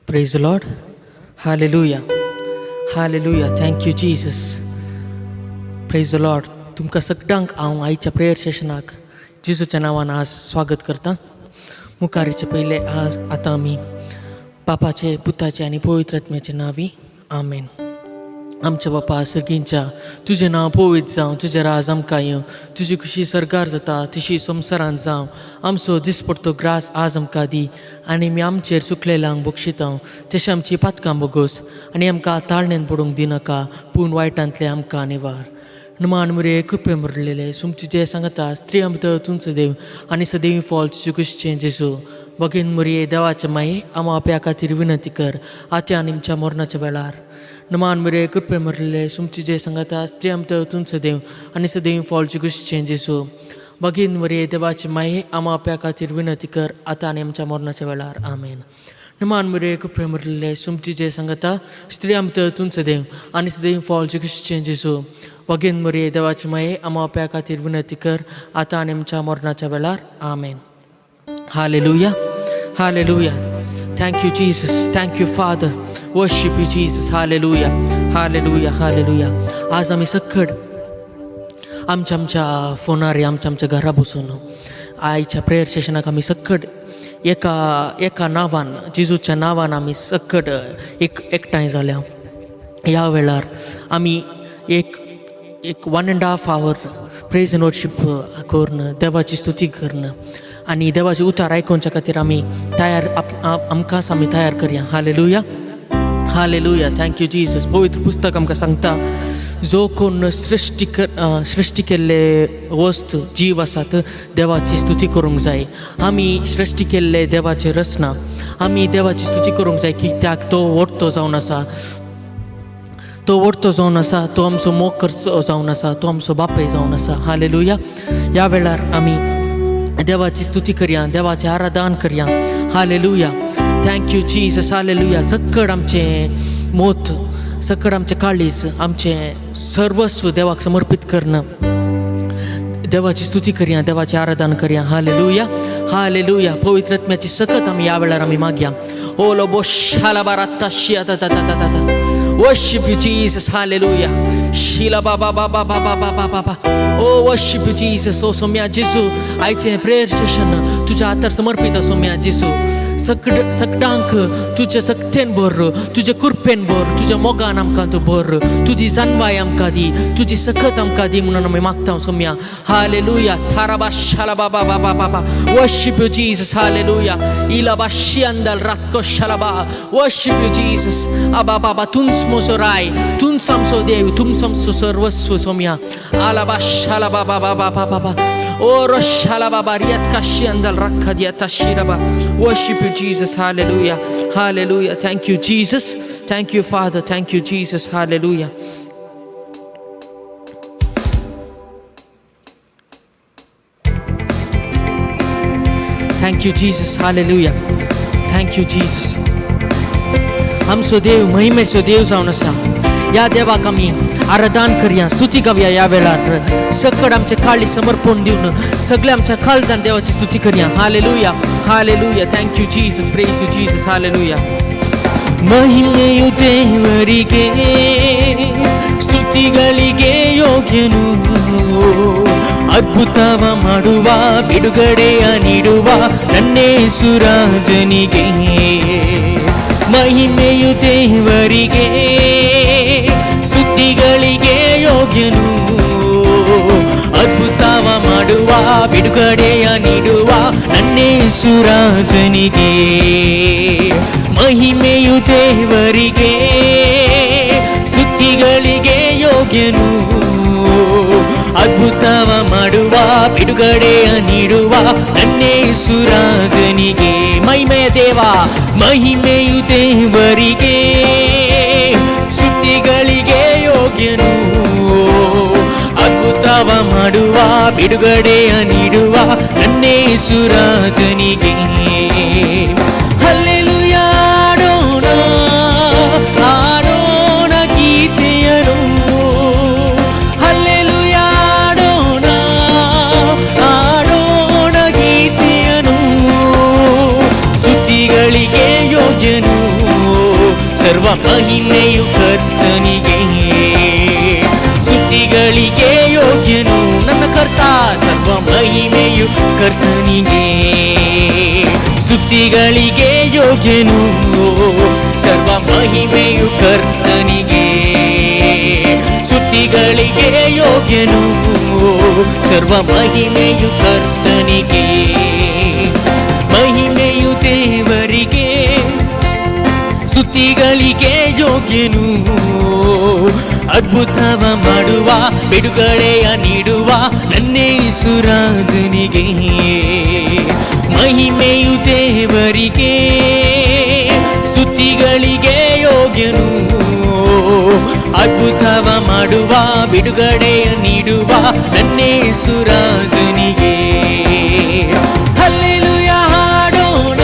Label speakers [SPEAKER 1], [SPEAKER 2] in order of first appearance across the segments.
[SPEAKER 1] Praise the Lord. Hallelujah. Hallelujah. Thank you, Jesus. Praise the Lord. तुमकां सगळ्यांक हांव आयच्या प्रेयर सेशनाक जेजूच्या नांवान आज स्वागत करता. मुखारीचे पयले आज आतां आमी बापाचे, पुताचे आनी पवित्र आत्म्याचे नांवी आमेन. आमच्या बापा सगळींच्या तुजें नांव पवित्र जावं, तुजें राज आमकां येवं, तुजी खुशी सरकार जाता तशी संवसारांत जावं. आमचो दिसपडटो ग्रास आज आमकां दी आनी आमी आमचेर चुकलेल्यांक बक्षिता तशें आमची पातकां बोगोस आनी आमकां ताळणेन पडूंक दिनाका, पूण वायटांतले आमकां निवार. नमान मुरे कृपे मुरलेले तुमचे जे सांगता स्त्री आमत तुमचं देव आनी सदैव फॉल तुजे कुशीचें जेजू बगीन मुरये देवाचे माये आम आपल्या खातीर विनंती कर आत्या आनी आमच्या मरणाच्या वेळार. नमान मुरे कृपे मुरलेले तुमचे जे सांगता स्त्री आमत तुमचं देव आनी सदैव फॉल तुजे कुशीचें जेजू बगीन मुरये देवाचे माये आम आपल्या खातीर विनंती कर आतां आनी आमच्या मरणाच्या वेळार आमेन. नमान मुरे कृपे मुरलेले तुमचे जे सांगता स्त्री आमत तुमचं देव आनी सदैव फॉल तुजे कुशीचें जेजू बगीन मुरये देवाचे माये आम आपल्या खातीर विनंती कर आतां आनी आमच्या मरणाच्या वेळार आमेन. Hallelujah. Hallelujah. Thank you, Jesus. Thank you, Father. Worship you, Jesus. Hallelujah. Hallelujah. Hallelujah. आज आमी सकट आमच्या फोनार आमच्या घरा बसून आयच्या प्रेयर सेशनाक आमी सकट एका नांवान जेजूच्या नांवान आमी सकट एकठांय जाल्या. ह्या वेळार आमी एक 1.5 hour प्रेज एंड वर्शिप करून देवाची स्तुती करून आणि देवाचे उतार आयकोवच्या खातीर आमी तयार आमकांच आमी तयार करया. हालेलुया. हालेलुया. Thank you Jesus. पवित्र पुस्तक आमकां सांगता जो कोण सृष्टी केल्ले वस्तू जीव आसात देवाची स्तुती करूंक जाय. आमी सृष्टी केल्ले देवाचे रचना आमी देवाची स्तुती करूंक जाय कित्याक तो वोडतो जावन आसा, तो वोडतो जावन आसा, तो आमचो मोकर जावन आसा, तो आमचो बापूय जावन आसा. हालेलुया. ह्या वेळार आमी देवाची स्तुती करया, देवाचें आराधन करया. हालेलुया. Thank you Jesus. हालेलुया. सकट आमचें मोत, सकट आमचें काळीज, आमचें सर्वस्व देवाक समर्पित करणं देवाची स्तुती करया, देवाचें आराधन करया. हालेलुया. हालेलुया. पवित्र आत्म्याची सकत आमी ह्या वेळार आमी मागया. ओलो बोशाला बाराता शिया ता ता ता ता ता. Worship you, Jesus. Hallelujah. Shila ba ba ba ba ba ba ba ba ba. Oh, worship you, Jesus. Oh, Saumya जेजू आयचे प्रेयर सेशन तुझ्या हातार समर्पित सोम्या जेजू सगळ्यांक तुझे सक्तेन भर, तुझे कुर्पेन भर, तुझ्या मोगान आमकां तूं भर, तुजी जानवाय आमकां दी, तुजी सकत आमकां दी म्हणून आमी मागता सोम्या. हालेलुया. थाराबा शालाबा बाबा बाबा. Worship you Jesus. हालेलुया. इलाबा शियांदल रातको शालाबा. Worship you Jesus. आबा बाबा तुंच मोसो राय, तुंच आमचो देव, तुंच आमचो सर्वस्व सोम्या. आलाबा शालाबा बाबा बाबा बाबा. O Roshalaba Bariat Kashiandal Rakadiata Shiraba. Worship you, Jesus. Hallelujah. Hallelujah. Thank you, Jesus. Thank you, Father. Thank you, Jesus. Hallelujah. Thank you, Jesus. Hallelujah. Thank you, Jesus. आमचो देव महिमेचो देव जावन आसा. या देवाक आमी आराधन करया, स्तुती गावया. या वेळार सकड आमचे काळी समर्पण दिवन सगळे आमच्या काळजान देवाची स्तुती करया. Hallelujah. Hallelujah. Thank you Jesus. Praise you Jesus. Hallelujah. ಮಹಿಮೆಯು ದೇವರಿಗೆ, ಸ್ತುತಿಗಳಿಗೆ ಯೋಗ್ಯನು, ಅದ್ಭುತವ ಮಾಡುವ, ಬಿಡುಗಡೆಯ ನೀಡುವ ನನ್ನೇಸು ರಾಜನಿಗೆ. ಮಹಿಮೆಯು ದೇವರಿಗೆ, ಸ್ತುತಿಗಳಿಗೆ ಯೋಗ್ಯನು, ಅದ್ಭುತವ ಮಾಡುವ, ಬಿಡುಗಡೆಯ ನೀಡುವ ನನ್ನೇಸು ರಾಜನಿಗೆ. ಮಹಿಮೆಯು ದೇವರಿಗೆ, ಸ್ತುತಿಗಳಿಗೆ ಯೋಗ್ಯನು, ಅದ್ಭುತವ ಮಾಡುವ, ಬಿಡುಗಡೆಯ ನೀಡುವ ನನ್ನೇಸು ರಾಜನಿಗೆ. ಮಹಿಮೆಯ ದೇವ, ಮಹಿಮೆಯು ದೇವರಿಗೆ, ಸ್ತುತಿಗಳಿಗೆ ಯೋಗ್ಯನು, ಅದ್ಭುತವ ಮಾಡುವ, ಬಿಡುಗಡೆಯ ನೀಡುವ ನನ್ನೇಸು ರಾಜನಿಗೆ. ಹಲ್ಲೆಲೂಯಾ. ಆಡೋಣ ಆಡೋಣ ಗೀತೆಯನು, ಹಲ್ಲೆಲೂಯಾ. ಆಡೋಣ ಆಡೋಣ ಗೀತೆಯನು, ಸ್ತುತಿಗಳಿಗೆ ಯೋಗ್ಯನು, ಸರ್ವ ಮಹಿಮೆಯು ಕರ್ತನಿಗೆ. ಸ್ತುತಿಗಳಿಗೆ ಯೋಗ್ಯನು ನನ್ನ ಕರ್ತ, ಸರ್ವ ಮಹಿಮೆಯು ಕರ್ತನಿಗೆ. ಸ್ತುತಿಗಳಿಗೆ ಯೋಗ್ಯನು, ಸರ್ವ ಮಹಿಮೆಯು ಕರ್ತನಿಗೆ. ಸ್ತುತಿಗಳಿಗೆ ಯೋಗ್ಯನು, ಸರ್ವ ಮಹಿಮೆಯು ಕರ್ತನಿಗೆ. ಮಹಿಮೆಯು ದೇವರಿಗೆ, ಸ್ತುತಿಗಳಿಗೆ ಯೋಗ್ಯನು, ಅದ್ಭುತವ ಮಾಡುವ, ಬಿಡುಗಡೆಯ ನೀಡುವ ನನ್ನೇಸು ರಾಜನಿಗೆ. ಮಹಿಮೆಯು ದೇವರಿಗೆ, ಸ್ತುತಿಗಳಿಗೆ ಯೋಗ್ಯನು, ಅದ್ಭುತವ ಮಾಡುವ, ಬಿಡುಗಡೆಯ ನೀಡುವ ನನ್ನೇಸು ರಾಜನಿಗೆ. ಹಲ್ಲೆಲೂಯಾ. ಹಾಡೋಣ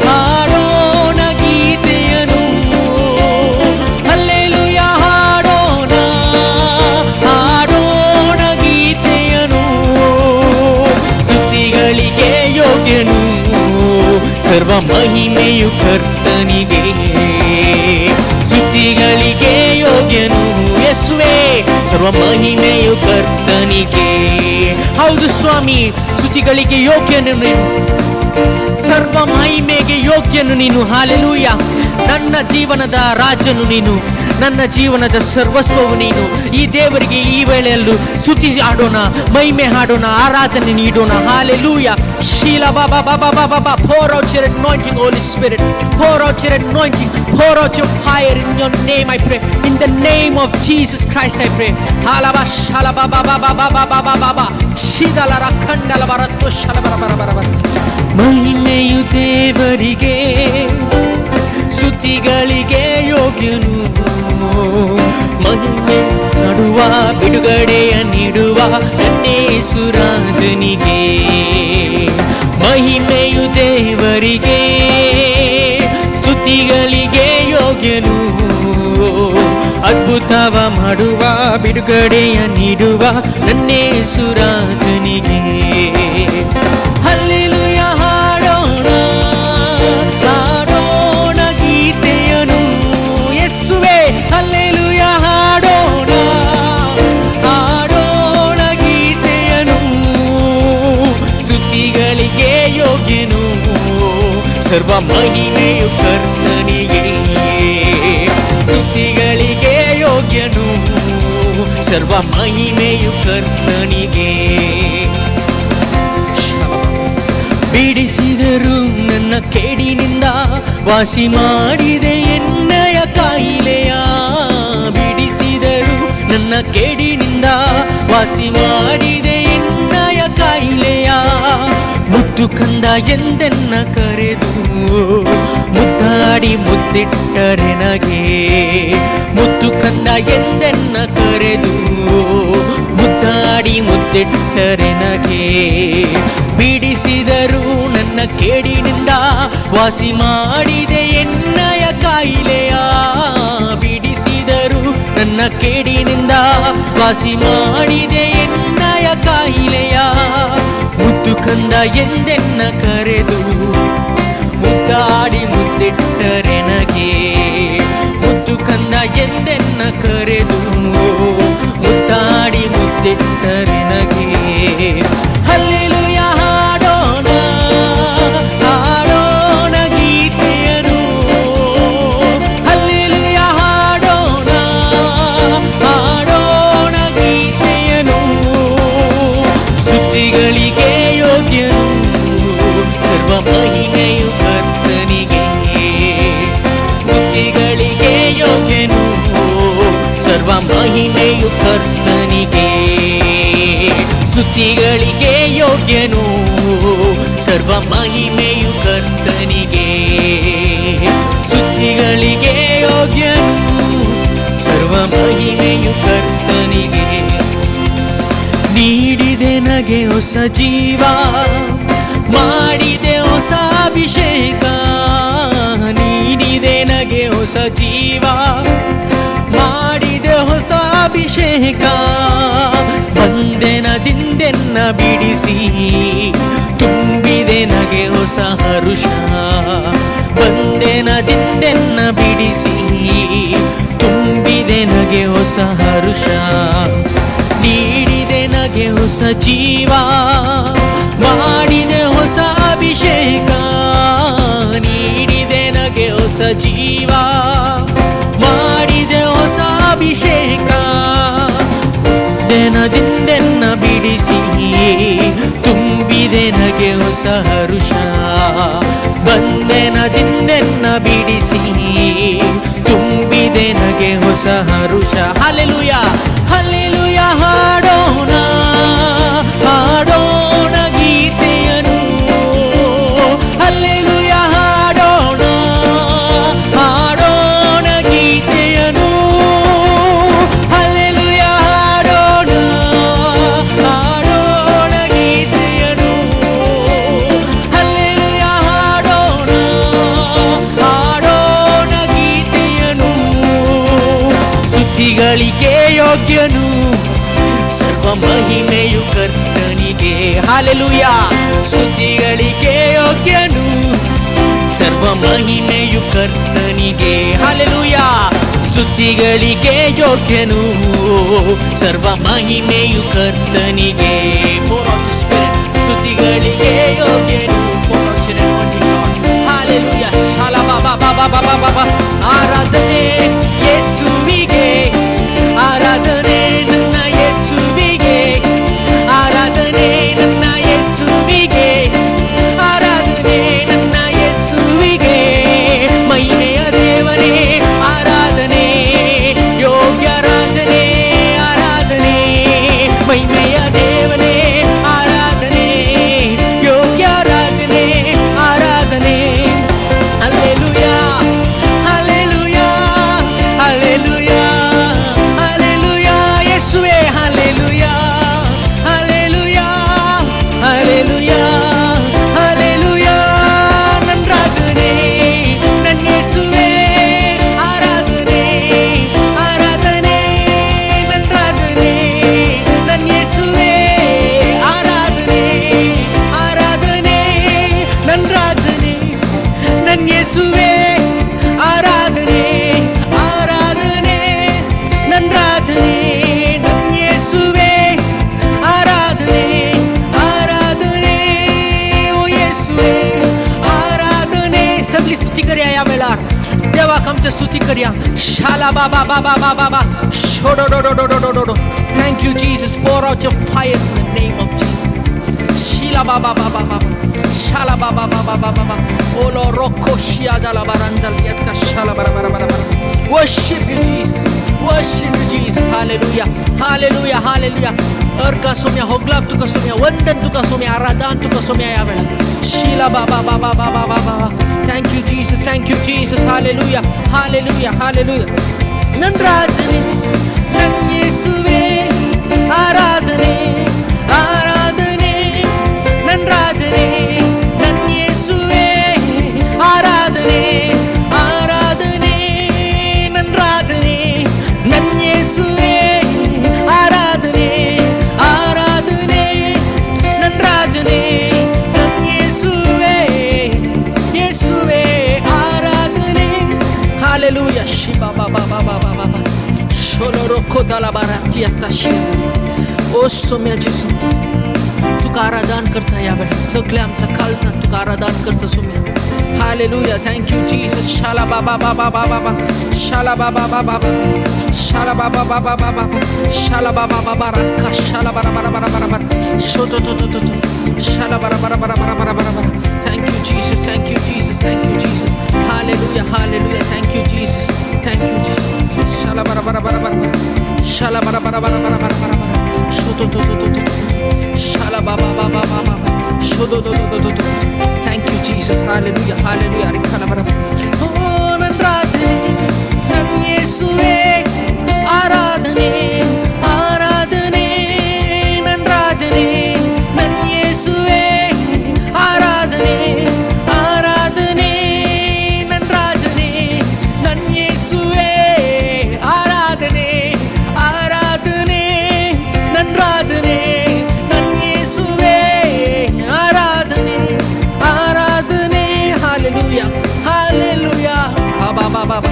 [SPEAKER 1] ಹಾಡೋಣ ಗೀತೆಯನು, ಹಲ್ಲೆಲೂಯಾ. ಹಾಡೋಣ ಹಾಡೋಣ ಗೀತೆಯನು, ಸ್ತುತಿಗಳಿಗೆ ಯೋಗ್ಯನು, ಸರ್ವ ಮಹಿಮೆಯು ಕರ್ತನಿಗೆ. ಸ್ತುತಿಗಳಿಗೆ ಯೋಗ್ಯನು, ಯೇಸುವೇ, ಸರ್ವ ಮಹಿಮೆಯು ಕರ್ತನಿಗೆ. ಹೌದು ಸ್ವಾಮಿ, ಸ್ತುತಿಗಳಿಗೆ ಯೋಗ್ಯನು ನೀನು, ಸರ್ವ ಮಹಿಮೆಗೆ ಯೋಗ್ಯನು ನೀನು. ಹಾಲೆಲೂಯಾ. ನನ್ನ ಜೀವನದ ರಾಜನು ನೀನು, ನನ್ನ ಜೀವನದ ಸರ್ವಸ್ವವು ನೀನು. ಈ ದೇವರಿಗೆ ಈ ವೇಳೆಯಲ್ಲೂ ಸ್ತುತಿ ಹಾಡೋಣ, ಮಹಿಮೆ ಹಾಡೋಣ, ಆರಾಧನೆ ನೀಡೋಣ. ಹಾಲೆಲೂಯಾ. ಶೀಲಾ ಬಾಬಾ ಬಾಬಾ ಬಾಬಾ ಬಾ. Pour out your anointing, Holy Spirit. Pour out your anointing. Pour out your fire in your name, I pray. In the name of Jesus Christ, I pray. Halaba shalaba baba baba baba baba. Shidala rakandala baratto shalaba bara bara bara. ಮಹಿಮೆಯು ದೇವರಿಗೆ, ಸ್ತುತಿಗಳಿಗೆ ಯೋಗ್ಯನು, ಮಹಿಮೆ ನಡುವ, ಬಿಡುಗಡೆಯ ನೀಡುವ ನನ್ನೇಸು ರಾಜನಿಗೆ. ಮಹಿಮೆಯು ದೇವರಿಗೆ, ಸ್ತುತಿಗಳಿಗೆ ಯೋಗ್ಯನು, ಅದ್ಭುತವ ಮಾಡುವ, ಬಿಡುಗಡೆಯ ನೀಡುವ ನನ್ನೇಸು ರಾಜನಿಗೆ. ಹಲ್ಲೆಲೂಯಾ. ಹಾಡೋಣ ಹಾಡೋಣ ಗೀತೆಯನು, ಯೇಸುವೇ. ಹಲ್ಲೆಲೂಯಾ. ಹಾಡೋಣ ಹಾಡೋಣ ಗೀತೆಯನು, ಸ್ತುತಿಗಳಿಗೆ ಯೋಗ್ಯನು,
[SPEAKER 2] ಸರ್ವ ಮಹಿಮೆಯು ಕರ್ತನಿಗೆ. ಸ್ತುತಿಗಳಿಗೆ ಯೋಗ್ಯನು, ಸರ್ವ ಮಹಿಮೆಯು ಕರ್ತನಿಗೆ. ಬಿಡಿಸಿದರು ನನ್ನ ಕೇಡಿನಿಂದ, ವಾಸಿ ಮಾಡಿದೆ ಎನ್ನಯ ಕಾಯಿಲೆಯ. ಬಿಡಿಸಿದರು ನನ್ನ ಕೇಡಿನಿಂದ, ವಾಸಿ ಮಾಡಿದೆ ಎನ್ನಯ ಕಾಯಿಲೆಯ. ಮುದ್ದು ಕಂದ ಎಂದೆನ್ನ ಕರೆದು, ಮುದ್ದಾಡಿ ಮುದ್ದಿಟ್ಟರೆ ನಗೆ. ಮುದ್ದು ಕಂದ ಎಂದೆನ್ನ ಕರೆದು, ಮುದ್ದಾಡಿ ಮುದ್ದಿಟ್ಟರೆ ನಗೆ. ಬಿಡಿಸಿದರು ನನ್ನ ಕೇಡಿನಿಂದ, ವಾಸಿ ಮಾಡಿದೆ ಎನ್ನಯ ಕಾಯಿಲೆಯ. ಬಿಡಿಸಿದರು ನನ್ನ ಕೇಡಿನಿಂದ, ವಾಸಿ ಮಾಡಿದೆ ಎನ್ನಯ ಕಾಯಿಲೆಯ. ಮುದ್ದು ಕಂದ ಎಂದೆನ್ನ ಕರೆದು, ಮುದ್ದಾಡಿ ಮುದ್ದಿಟ್ಟರೆ ನಗೆ. ಮುದ್ದು ಕಂದ ಎಂದೆನ್ನ ಕರೆದು, ಮುದ್ದಾಡಿ ಮುದ್ದಿಟ್ಟರೆ ನಗೆ. ಹಲ್ಲೆಲೂಯ ಹಾಡೋಣ, ಹಾಡೋಣ ಗೀತೆಯನು. ಹಲ್ಲೆಲೂಯ ಹಾಡೋಣ, ಹಾಡೋಣ ಗೀತೆಯನು. ಸ್ತುತಿಗಳಿಗೆ ಯೋಗ್ಯನು, ಸರ್ವ ಮಹಿಮೆಯು ಕರ್ತನಿಗೆ. ಸ್ತುತಿಗಳಿಗೆ ಯೋಗ್ಯನು, ಸರ್ವ ಮಹಿಮೆಯು ಕರ್ತನಿಗೆ. ಸ್ತುತಿಗಳಿಗೆ ಯೋಗ್ಯನು, ಸರ್ವ ಮಹಿಮೆಯು ಕರ್ತನಿಗೆ. ಸ್ತುತಿಗಳಿಗೆ ಯೋಗ್ಯನು, ಸರ್ವ ಮಹಿಮೆಯು ಕರ್ತನಿಗೆ. ನೀಡಿದೆ ನಗೆ ಹೊಸ ಜೀವ, ಮಾಡಿದೆ ಹೊಸ ಅಭಿಷೇಕ. ನೀಡಿದೆ ನಗೆ ಹೊಸ ಜೀವ, ಮಾಡಿದೆ ಹೊಸ ಅಭಿಷೇಕ. ಬಂಧನದಿಂದೆನ್ನ ಬಿಡಿಸಿ, ತುಂಬಿದೆ ನಗೆ ಹೊಸ ಹರುಷ. ಬಂಧನದಿಂದೆನ್ನ ಬಿಡಿಸಿ, ತುಂಬಿದೆ ನಗೆ ಹೊಸ ಹರುಷ. ನೀಡಿದೆ ನಗೆ ಹೊಸ ಜೀವ, ಮಾಡಿದೆ ಹೊಸ ಅಭಿಷೇಕ. ನೀಡಿದೆ ನಗೆ ಹೊಸ ಜೀವ, ಮಾಡಿದೆ ಹೊಸ ಅಭಿಷೇಕ. ದಿನದಿಂದೆನ್ನ ಬಿಡಿಸಿ, ತುಂಬಿದೆ ನಗೆ ಹೊಸ ಹರುಷ. ಬಂಧನದಿಂದೆನ್ನ ಬಿಡಿಸಿ, ತುಂಬಿದೆ ನಗೆ ಹೊಸ ಹರುಷ. ಹಲ್ಲೆಲೂಯ, ಹಲ್ಲೆಲೂಯ ಹಾಡೋಣ, ಹಾಡೋಣ ಗೀತೆಯನು. ಹಲ್ಲೆಲೂಯ ಹಾಡೋಣ, ಹಾಡೋಣ ಗೀತೆಯನು. ಹಲ್ಲೆಲೂಯ ಹಾಡೋಣ, ಹಾಡೋಣ ಗೀತೆಯನು. ಹಲ್ಲೆಲೂಯ ಹಾಡೋಣ, ಹಾಡೋಣ ಗೀತೆಯನು. ಸ್ತುತಿಗಳಿಗೆ ಯೋಗ್ಯನು, ಸರ್ವ ಮಹಿಮೆಯು ಕರ್ತನಿಗೆ. ಹಲ್ಲೆಲೂಯ. ಸ್ತುತಿಗಳಿಗೆ ಯೋಗ್ಯನು, ಸರ್ವ ಮಹಿಮೆಯು ಕರ್ತನಿಗೆ. ಹಲ್ಲೆಲೂಯ. ಸ್ತುತಿಗಳಿಗೆ ಯೋಗ್ಯನು, ಸರ್ವ ಮಹಿಮೆಯು ಕರ್ತನಿಗೆ. ಸ್ತುತಿಗಳಿಗೆ ಯೋಗ್ಯನು. ಹಲ್ಲೆಲೂಯ. ಆರಾಧನೆ ಯೇಸುವಿಗೆ, ಆರಾಧನೆ ನನ್ನ ಯೇಸುವಿಗೆ, ಆರಾಧನೆ ನನ್ನ ಯೇಸುವಿಗೆ, ಆರಾಧನೆ ನನ್ನ ಯೇಸುವಿಗೆ. ಮಹಿಮೆಯ ದೇವನೇ ಆರಾಧನೆ, ಯೋಗ್ಯ ರಾಜನೇ ಆರಾಧನೆ. ಮಹಿಮೆಯ ದೇವನೇ ಆರಾಧನೆ, ಯೋಗ್ಯ ರಾಜನೇ ಆರಾಧನೆ. ಹಲ್ಲೆಲೂಯ, ಹಲ್ಲೆಲೂಯ,
[SPEAKER 1] देवाक आमच्या स्तुती करया. शाला बाबा बाबा बाबा बा शोडो डो डो डो डो डो डो. Thank you Jesus. Pour out your fire in the name of Jesus. Shila baba baba baba. Shala baba baba baba baba. Olo rocco shia dalla baranda lietka shala bara bara bara bara. Worship you Jesus. Worship you Jesus. Hallelujah. Hallelujah. Hallelujah. अर्का सोम्या होगलाप तुका सोम्या वंदन तुका सोम्या आराधन तुका सोम्या या वेळा. Shila baba baba baba baba. Thank you Jesus. Thank you Jesus. Hallelujah. Hallelujah. Hallelujah. नंद्राजने नन्येसुवे आराधने आराधने नंद्राजने नन्येसुवे आराधने आराधने नंद्राजने नन्येसुवे आराधने आराधने नंद्राजने नन्येसुवे येसुवे आराधने. हालेलुया. शिबा बाबा बाबा बाबा शोलो रोखो दला बाराती आताशी. ओ सोम्या जेसू तुका आराधन करता या वेळा. सगळे आमच्या काळजात तुका आराधन करता सोम्या. हालेलुया. Thank you Jesus. शाला बाबा बाबा बाबा शाला बाबा बाबा शाला बाबा बाबा बाबा शाला बाबा बाबा रक्का शाला bara bara bara bara bara shoto to to to to शाला bara bara bara bara bara bara bara. Thank you Jesus. Thank you Jesus. Thank you Jesus. Hallelujah. Hallelujah. Thank you Jesus. Thank you Jesus. Shala bara bara bara bara. Shala bara bara bara bara bara bara bara. Shoto to to to to. Shala baba baba baba. Shoto to to to to. Thank you Jesus. Hallelujah. Hallelujah. Rikhala bara. Oh nandrate nannyesuve आराधने आराधने नंद्राजने नन्येसुवे आराधने आराधने नंद्राजने नन्येसुवे आराधने आराधने नंद्राजने नन्येसुवे आराधने आराधने. हालेलुया. हालेलुया. बाबा बाबा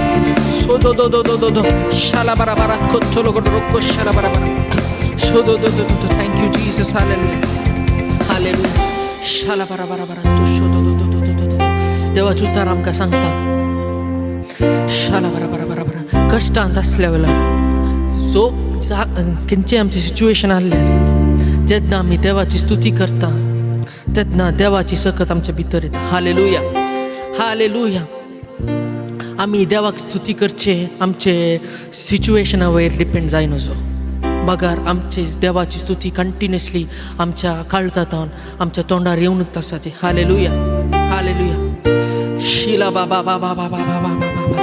[SPEAKER 1] shodo do do do do do shala bara bara kottolo rocco shala bara bara shodo do do do. Thank you Jesus. Hallelujah. Hallelujah. shala bara bara bara to shodo do do do do do. देवाचे उतार आमकां सांगता shala bara bara bara bara कष्टांत असल्या वेळा सो खंयचे आमचे situation आसल्यार जेन्ना आमी देवाची स्तुती करता तेन्ना देवाची सकत आमच्या भितर येता. हालेलुया. हालेलुया. आमी देवाक स्तुती करचे आमचे सिच्युएशना वयर डिपेंड जाय नजो. बगार आमचे देवाची स्तुती कंटिन्युअसली आमच्या काळजांतून आमच्या तोंडार येवनूच आसाची. हालेलुया. हालेलुया. शिला बाबा बाबा बाबा बाबा बाबा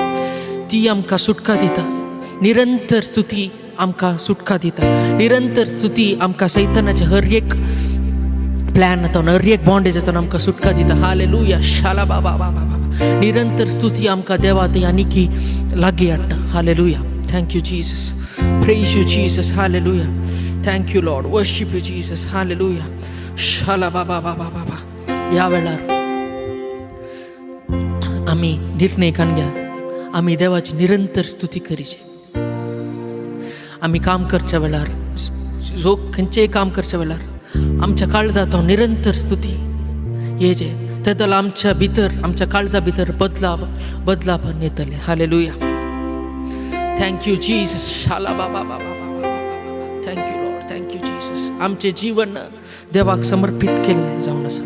[SPEAKER 1] ती आमकां सुटका दिता. निरंतर स्तुती आमकां सुटका दिता. निरंतर स्तुती आमकां सैतानाचे हर एक प्लॅन हातून हर एक बॉन्डेज हातून आमकां सुटका दिता. हालेलुया. शाला बाबा बाबा बाबा निरंतर स्तुती आमकां देवा यानी की लागीं हाडटा. Hallelujah. Thank you Jesus. Praise you Jesus. Hallelujah. Thank you Lord. Worship you Jesus. Hallelujah. शाला बाबा बाबा बाबा. ह्या वेळार आमी निर्णय घेया आमी देवाची निरंतर स्तुती करीचे. आमी काम करच्या वेळार जो खंयचेय काम करच्या वेळार आमच्या काळजांतून निरंतर स्तुती येजे तेदल आमच्या भितर आमच्या काळजा भितर बदलापण येतले. हालेलुया. Thank you Jesus. शाला बाबा बाबा बाबा. Thank you Lord. Thank you Jesus. आमचे जीवन देवाक समर्पित केले जावन आसा.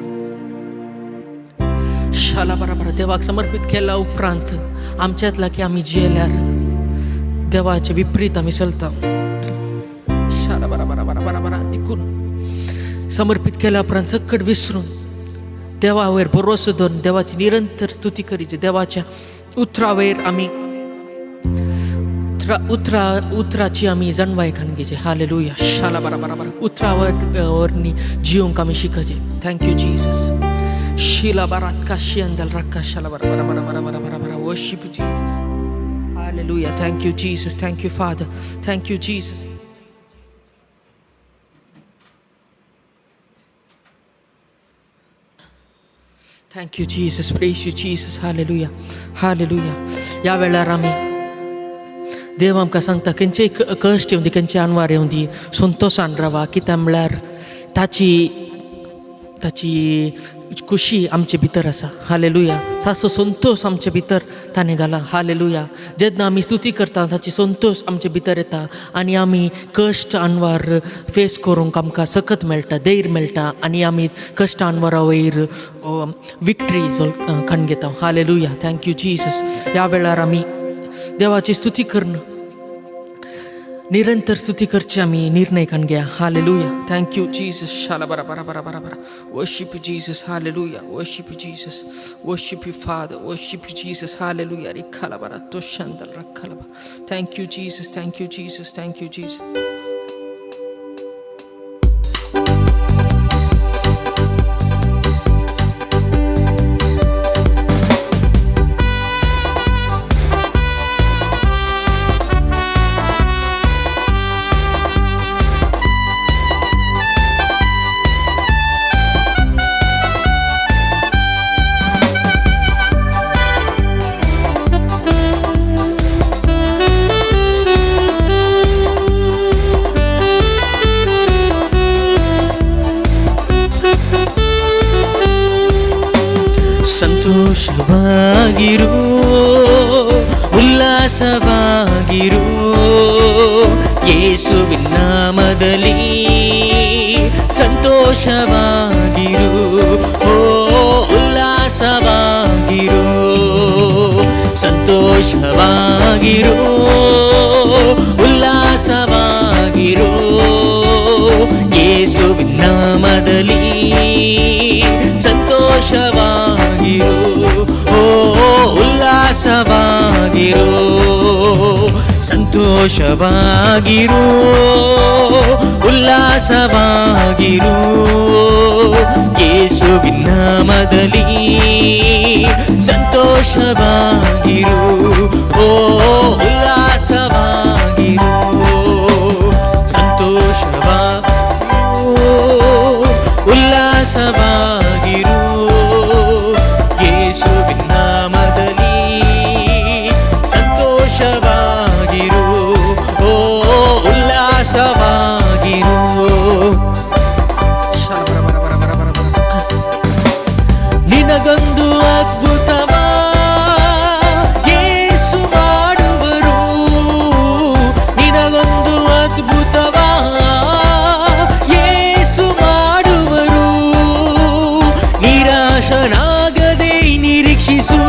[SPEAKER 1] शाला बराबर देवाक समर्पित केला उपरांत आमच्यात लागीं आमी जियेल्यार देवाचे विपरीत आमी चलता. शाला बराबर बराबर बरा तिकून समर्पित केल्या उपरांत सकट विसरून देवा वयर भरोसो दवरून देवाची निरंतर स्तुती करीची. देवाच्या उतरा वयर आमी उतराची आमी जणवाय खानगेचे. हालेलुया. शाला बराबर बरा उतरा वरनी जिवंक आमी शिकचे. Thank you Jesus. शिला बारात काशी अंदल रक्का शाला बराबर बरा बरा बरा बरा बरा. Worship you Jesus. Hallelujah. Thank you Jesus. Thank you father. Thank you Jesus. Thank you Jesus. Praise you Jesus. Hallelujah. Hallelujah. ह्या वेळार आमी देव आमकां सांगता खंयचेय कश्ट येवं दी खंयचे आनवार येवं दी संतोशान रावा. कित्याक म्हळ्यार ताची खुशी आमचे भितर आसा. हालेलुया. ताचो संतोष आमचे भितर ताणें घाला. हालेलुया. जेन्ना आमी स्तुती करता ताची संतोष आमचे भितर येता आनी आमी कश्ट आनवार फेस करूंक आमकां सकत मेळटा, धैर्य मेळटा आनी आमी कश्ट आनवारा वयर विक्ट्री खाण घेता. हालेलुया. Thank you Jesus. ह्या वेळार आमी देवाची स्तुती करून निरंतर स्तुती करची आमी निर्णय खाण घेया. हालेलुया. Thank you Jesus. शाला बरा बरा बरा बरा बरा. Worship you Jesus. Hallelujah. Worship you Jesus. Worship you father. Worship you Jesus. Hallelujah. रिखाला बरा तो शांदल रखाला बा. Thank you Jesus. Thank you Jesus. Thank you Jesus. ಸಂತೋಷವಾಗಿರು, ಉಲ್ಲಾಸವಾಗಿರು, ಯೇಸುವಿನ ನಾಮದಲ್ಲಿ ಸಂತೋಷವಾಗಿರು. ಓ ಉಲ್ಲಾಸವಾಗಿರು, ಸಂತೋಷವಾಗಿರು, ಉಲ್ಲಾಸವಾಗಿರು, ಯೇಸುವಿನ ನಾಮದಲ್ಲಿ ಸಂತೋಷವಾಗಿರು. ಓ ಉಲ್ಲಾಸವಾಗಿರು, ಸಂತೋಷವಾಗಿರು, ಉಲ್ಲಾಸವಾಗಿರು, ಯೇಸುವಿನ ನಾಮದಲ್ಲಿ ಸಂತೋಷವಾಗಿರು. ಓ ಉಲ್ಲಾಸವಾಗಿರು, ಸಂತೋಷವಾಗಿರು, ಉಲ್ಲಾಸವಾಗಿರು, ಯೇಸುವಿನ ನಾಮದಲ್ಲಿ ಸಂತೋಷವಾಗಿರು. ಓ ಉಲ್ಲಾಸವಾಗಿರು. ನಿನಗೊಂದು ಅದ್ಭುತವ ಯೇಸು ಮಾಡುವರು, ನಿನಗೊಂದು ಅದ್ಭುತವ ಯೇಸು ಮಾಡುವರು. ನಿರಾಶನಾಗದೆ ನಿರೀಕ್ಷಿಸು,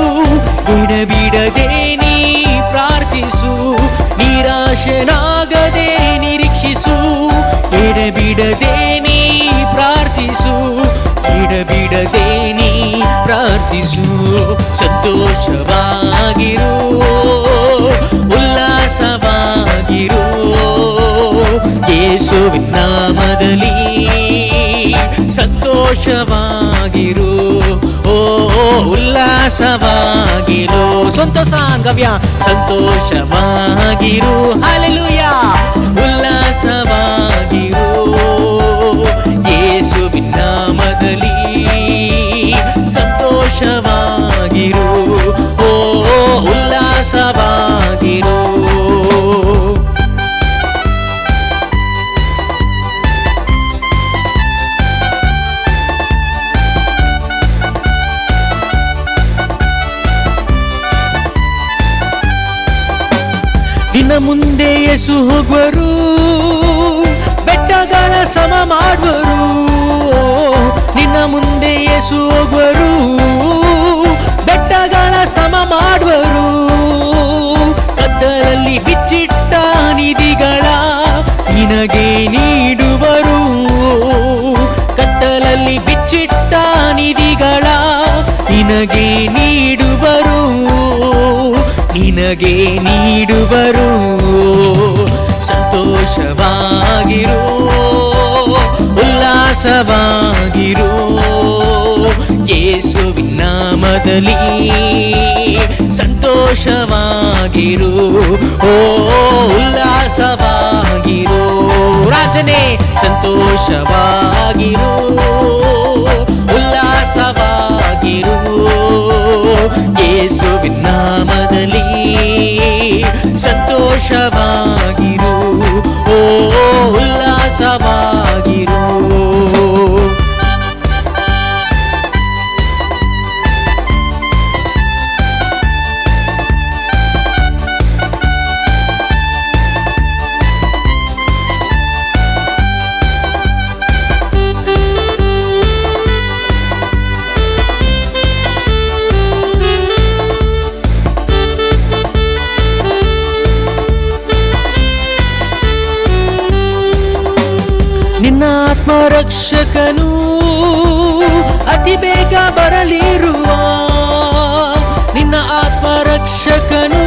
[SPEAKER 1] ಎಡಬಿಡದೆ ನೀ ಪ್ರಾರ್ಥಿಸು. ನಿರಾಶನಾಗದೆ ನಿರೀಕ್ಷಿಸು, ಎಡಬಿಡದೆ ನೀ ಪ್ರಾರ್ಥಿಸು, ಎಡಬಿಡದೆ ನೀ ಪ್ರಾರ್ಥಿಸು. ಸಂತೋಷವಾಗಿರು, ಉಲ್ಲಾಸವಾಗಿರು, ಯೇಸುವಿನ ನಾಮದಲ್ಲಿ ಸಂತೋಷವಾಗಿರು. ಓ ಉಲ್ಲಾಸವಾಗಿರು. ಸಂತೋಷ ಗವ್ಯ. ಸಂತೋಷವಾಗಿರು. ಹಲ್ಲೆಲೂಯಾ. ಉಲ್ಲಾಸವಾಗಿರು, ಯೇಸುವಿನ ನಾಮದಲ್ಲಿ ಸಂತೋಷವಾಗಿರು. ಓ ಉಲ್ಲಾಸವಾಗಿರು. ನಿನ್ನ ಮುಂದೆ ಯೇಸು ಹೋಗುವರು, ಬೆಟ್ಟಗಳ ಸಮ ಮಾಡುವರು. ನಿನ್ನ ಮುಂದೆ ಯೇಸು ಹೋಗುವರು, ಬೆಟ್ಟಗಳ ಸಮ ಮಾಡುವರು. ಕತ್ತಲಲ್ಲಿ ಬಿಚ್ಚಿಟ್ಟ ನಿಧಿಗಳ ನಿನಗೆ ನೀಡುವರು. ಕತ್ತಲಲ್ಲಿ ಬಿಚ್ಚಿಟ್ಟ ನಿಧಿಗಳ ನಿನಗೆ ನೀಡುವರು, ನಿನಗೆ ನೀಡುವರು. ಸಂತೋಷವಾಗಿರು, ಉಲ್ಲಾಸವಾಗಿರು, ಯೇಸುವಿನ ನಾಮದಲ್ಲಿ ಸಂತೋಷವಾಗಿರು. ಓ ಉಲ್ಲಾಸವಾಗಿರು. ರಾಜನೇ ಸಂತೋಷವಾಗಿರು, ಉಲ್ಲಾಸವಾಗಿರು, ಯೇಸುವಿನ ನಾಮದಲ್ಲಿ ಸಂತೋಷವಾಗಿರು. ಓ ಉಲ್ಲಾಸವಾಗಿರು. ಆತ್ಮರಕ್ಷಕನು ಅತಿ ಬೇಗ ಬರಲಿರುವ, ನಿನ್ನ ಆತ್ಮರಕ್ಷಕನು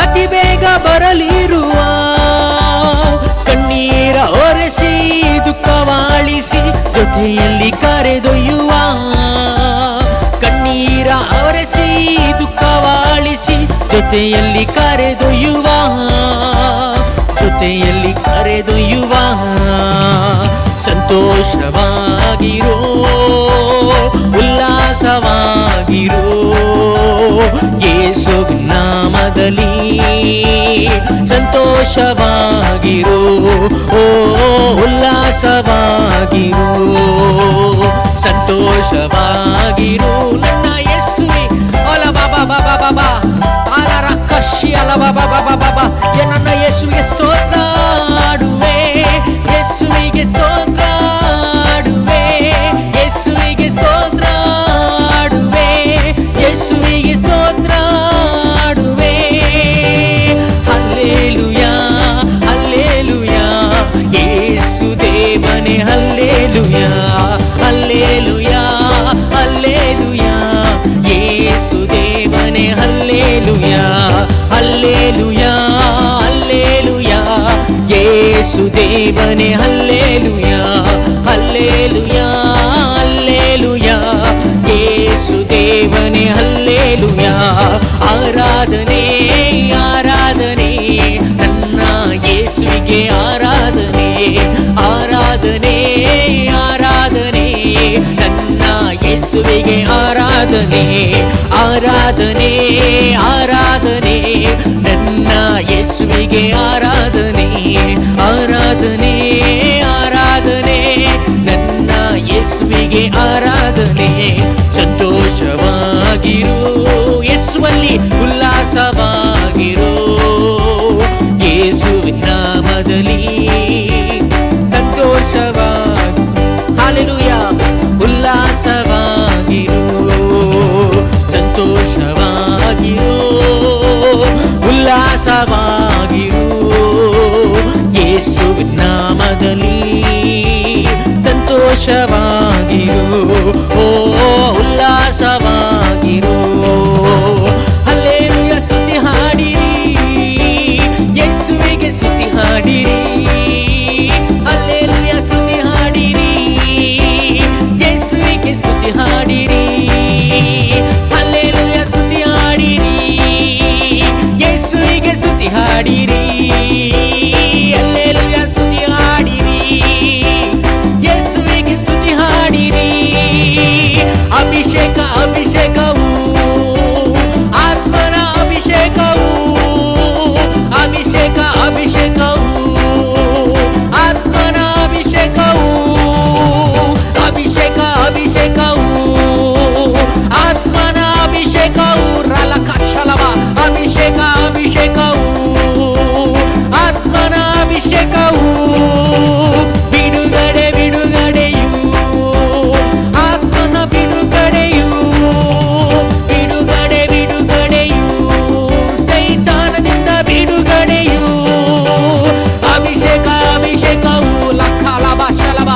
[SPEAKER 1] ಅತಿ ಬೇಗ ಬರಲಿರುವ. ಕಣ್ಣೀರ ಒರೆಸಿ ದುಃಖವಾಳಿಸಿ ಜೊತೆಯಲ್ಲಿ ಕರೆದೊಯ್ಯುವ, ಕಣ್ಣೀರ ಒರೆಸಿ ದುಃಖವಾಳಿಸಿ ಜೊತೆಯಲ್ಲಿ ಕರೆದೊಯ್ಯುವ, ಜೊತೆಯಲ್ಲಿ ಕರೆದೊಯ್ಯುವ. ಸಂತೋಷವಾಗಿರೋ, ಉಲ್ಲಾಸವಾಗಿರೋ, ಯೇಸುವಿನ ನಾಮದಲ್ಲಿ ಸಂತೋಷವಾಗಿರೋ, ಓ ಉಲ್ಲಾಸವಾಗಿರೋ, ಸಂತೋಷವಾಗಿರೋ ನನ್ನ ಯೇಸುವೆ. ಅಲ ಬಾಬಾ ಬಾಬಾ ಬಾಬಾ ಅಲರ ಕಶಿ ಅಲ ಬಾಬಾ ಬಾಬಾ ಬಾಬಾ ನನ್ನ ಯೇಸುವಿಗೆ ಸ್ತೋತ್ರ ಆಡುವೆ, ಯೇಸುವಿಗೆ ಸ್ತೋತ್ರ ಆಡುವೆ, ಯೇಸುವಿಗೆ ಸ್ತೋತ್ರ ಆಡುವೆ, ಯೇಸುವಿಗೆ ಸ್ತೋತ್ರ ಆಡುವೆ. ಹಲ್ಲೆಲೂಯಾ ಹಲ್ಲೆಲೂಯಾ ಯೇಸು ದೇವನೇ, ಹಲ್ಲೆಲೂಯಾ ಹಲ್ಲೆಲೂಯಾ ಹಲ್ಲೆಲೂಯಾ ಯೇಸು ದೇವನೇ, ಹಲ್ಲೆಲೂಯಾ ಹಲ್ಲೆಲೂಯಾ ಹಲ್ಲೆಲೂಯಾ ಯೇಸು ದೇವನೇ, ಹಲ್ಲೆಲೂಯಾ ಹಲ್ಲೆಲೂಯಾ ಹಲ್ಲೆಲೂಯಾ ಯೇಸು ದೇವನೇ, ಹಲ್ಲೆಲೂಯಾ. ಆರಾಧನೆ ಆರಾಧನೆ ನನ್ನ ಯೇಸುವಿಗೆ, ಆರಾಧನೆ ಆರಾಧನೆ ಆರಾಧನೆ ನನ್ನ ಯೇಸುವಿಗೆ, ಆರಾಧನೆ ಆರಾಧನೆ ಆರಾಧನೆ ನನ್ನ ಯೇಸುವಿಗೆ, ಆರಾಧನೆ ಆರಾಧನೆ ಆರಾಧನೆ ನನ್ನ ಯೇಸುವಿಗೆ, ಆರಾಧನೆ. ಸಂತೋಷವಾಗಿರೋ, ಯೇಸುವಲ್ಲಿ ಉಲ್ಲಾಸವಾಗಿರೋ, ಯೇಸುವಿನ ನಾಮದಲ್ಲಿ ಸಂತೋಷವಾಗಿ, ಹಲ್ಲೆಲೂಯಾ ಉಲ್ಲಾಸವಾಗಿರೋ, ಸಂತೋಷವಾಗಿರೋ, ಉಲ್ಲಾಸವಾಗಿರೋ, ಯೇಸುವಿನ ನಾಮದಲ್ಲಿ ಸಂತೋಷವಾಗಿರೋ, ಓ ಉಲ್ಲಾಸವಾಗಿರೋ. ಹಲ್ಲೆಲೂಯಾ ಸ್ತುತಿ ಹಾಡಿರಿ, ಯೇಸುವಿಗೆ ಸ್ತುತಿ ಹಾಡಿರಿ, ಹಲ್ಲೆಲೂಯಾ ಸ್ತುತಿ ಹಾಡಿರಿ, ಯೇಸುವಿಗೆ ಸ್ತುತಿ ಹಾಡಿರಿ, ಹಲ್ಲೆಲೂಯಾ ಸ್ತುತಿ ಹಾಡಿರಿ, ಯೇಸುವಿಗೆ ಸ್ತುತಿ ಹಾಡಿರಿ, ಹಲ್ಲೆಲೂಯಾ ಸ್ತುತಿ ಹಾಡಿರಿ, ಯೇಸುವಿಗೆ ಸ್ತುತಿ ಹಾಡಿರಿ. ಅಭಿಷೇಕ ಅಭಿಷೇಕವು, ಆತ್ಮನ ಅಭಿಷೇಕವು, ಅಭಿಷೇಕ ಅಭಿಷೇಕವು, ಆತ್ಮನ ಅಭಿಷೇಕವು, ಅಭಿಷೇಕ ಅಭಿಷೇಕವು, ಆತ್ಮನ ಅಭಿಷೇಕವು, ರಲಕಶಲವ ಅಭಿಷೇಕ ಅಭಿಷೇಕವು, ಆತ್ಮನ ಅಭಿಷೇಕವು. ಬಿಡುಗಡೆ ಬಿಡುಗಡೆಯು, ಆತ್ಮನ ಬಿಡುಗಡೆಯು, ಬಿಡುಗಡೆ ಬಿಡುಗಡೆಯು, ಸೈತಾನದಿಂದ ಬಿಡುಗಡೆಯು. ಅಭಿಷೇಕ ಅಭಿಷೇಕವು, ಲಕ್ಕಲವ ಶಲವ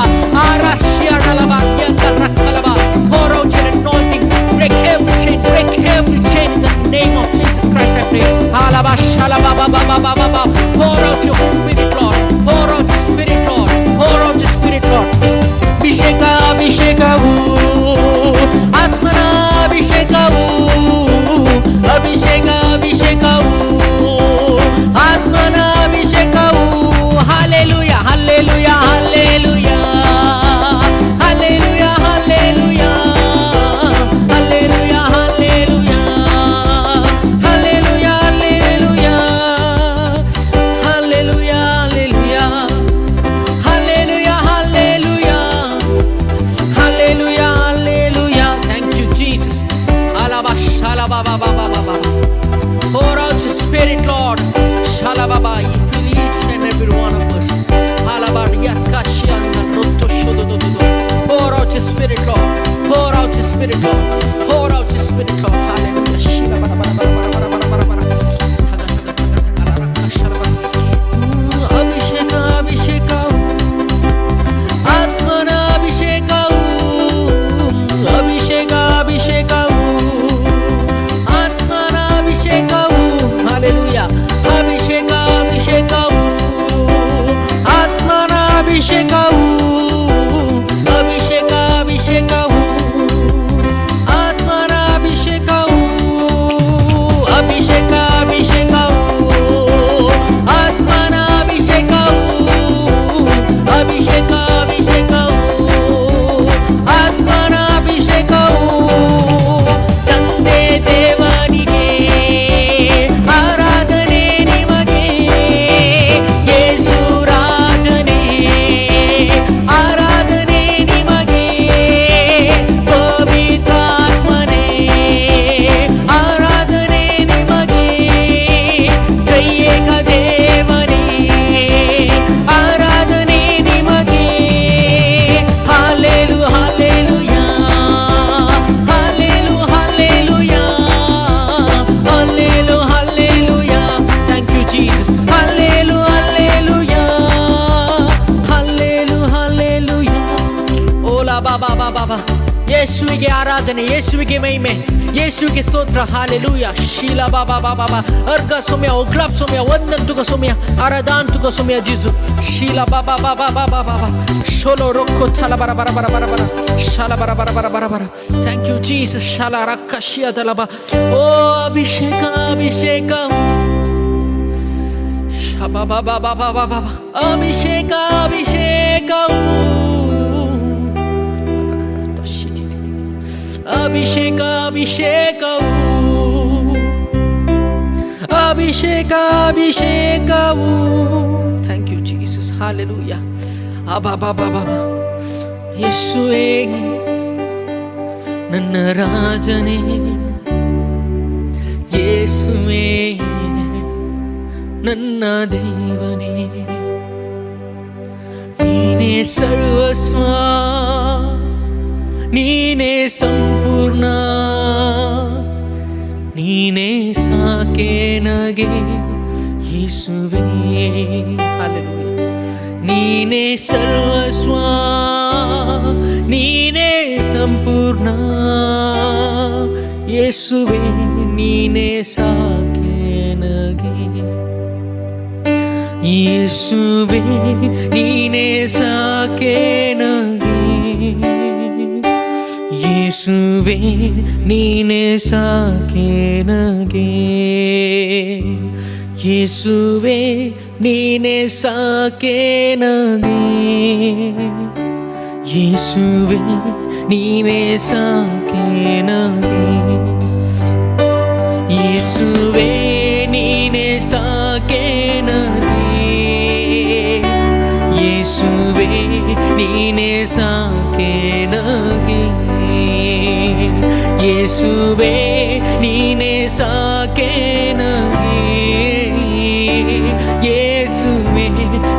[SPEAKER 1] ಆರಶ್ಯಡಲವ ಯಕರಕಲವ. Pour out your anointing, break every chain, break every chain in the name of Jesus Christ, I pray. Alaba shalaba ba ba ba ba ba ba. Pour out your spirit, Lord. Pour out your spirit, Lord. Pour out your spirit, Lord. ಅಭಿಷೇಕ ಅಭಿಷೇಕವು, ಆತ್ಮನ ಅಭಿಷೇಕವು, ಅಭಿಷೇಕ ಅಭಿಷೇಕವು, ಆತ್ಮನ ಅಭಿಷೇಕವು. Hallelujah hallelujah hallelujah hallelujah hallelujah hallelujah hallelujah hallelujah hallelujah hallelujah hallelujah hallelujah hallelujah hallelujah. Thank you Jesus. ಅಲಬಾ ಶಲಬಾ ಬಾ ಬಾ ಬಾ ಬಾ. ಯೇಸುವಿಗೆ ಆರಾಧನೆ, ಯೇಸುವಿಗೆ ಮಹಿಮೆ, ಯೇಸುವಿಗೆ ಸ್ತೋತ್ರ. ಹಾಲೆಲೂಯ. ಶೀಲ ಬಾಬಾ ಬಾಬಾ ಬಾ ಅರ್ಗ ಸೌಮ್ಯ ಒಗ್ಲಾಪ್ ಸೌಮ್ಯ ಒಂದಂತುಗ ಸೌಮ್ಯ ಆರಾಧಾಂತುಗ ಸೌಮ್ಯ ಜೀಸು. ಶೀಲ ಬಾಬಾ ಬಾಬಾ ಬಾಬಾ ಬಾಬಾ ಶೋಲೋ ರೊಕ್ಕೋ ಥಲ ಬರ ಬರ ಬರ ಬರ ಬರ ಶಾಲ ಬರ ಬರ ಬರ ಬರ ಬರ. Thank you Jesus. ಶಾಲ ರಕ್ಕ ಶಿಯ ತಲಬ. ಓ ಅಭಿಷೇಕ ಅಭಿಷೇಕ ಬಾಬಾ ಬಾಬಾ ಬಾಬಾ ಬಾಬಾ ಅಭಿಷೇಕ ಅಭಿಷೇಕ ಅಭಿಷೇಕ ಅಭಿಷೇಕವು ಅಭಿಷೇಕ ಅಭಿಷೇಕವು. Thank you Jesus. ಹಾಲೆಲೂಯ. ಅಬಾ ಬಾಬಾ ಬಾಬಾ ಯೇಸುವೇ ನನ್ನ ರಾಜನೇ, ಯೇಸುವೇ ನನ್ನ ದೇವನೇ, ನೀನೇ ಸರ್ವಸ್ವ, ನೀನೇ ಸಂಪೂರ್ಣ, ನೀನೇ ಸಾಕೆ ನಗೆ ಯೇಸುವೇ. ಹಲ್ಲೆಲೂಯಾ. ನೀನೇ ಸರ್ವಸ್ವ, ನೀನೇ ಸಂಪೂರ್ಣ, ಯೇಸುವೇ ನೀನೇ ಸಾಕೆ ನಗೆ. ಯೇಸುವೇ ನೀನೇ ಸಾಕೆ ನಗೆ, ಯೇಸುವೇ ನೀನೇ ಸಾಕೆ ನಗೆ, ಯೇಸುವೇ ನೀನೇ ಸಾಕೆ ನಗೆ, ಯೇಸುವೇ ನೀನೇ ಸಾಕೆ ನಗೆ, ಯೇಸುವೇ ನೀನೇ ಸಾಕೆ ನಗೆ, ಯೇಸುವೇ ನೀನೇ ಸಾಕೆ ನಗೆ, ಯೇಸುವೇ ನೀನೇ ಸಾಕೆ ನಗೆ, ಯೇಸುವೇ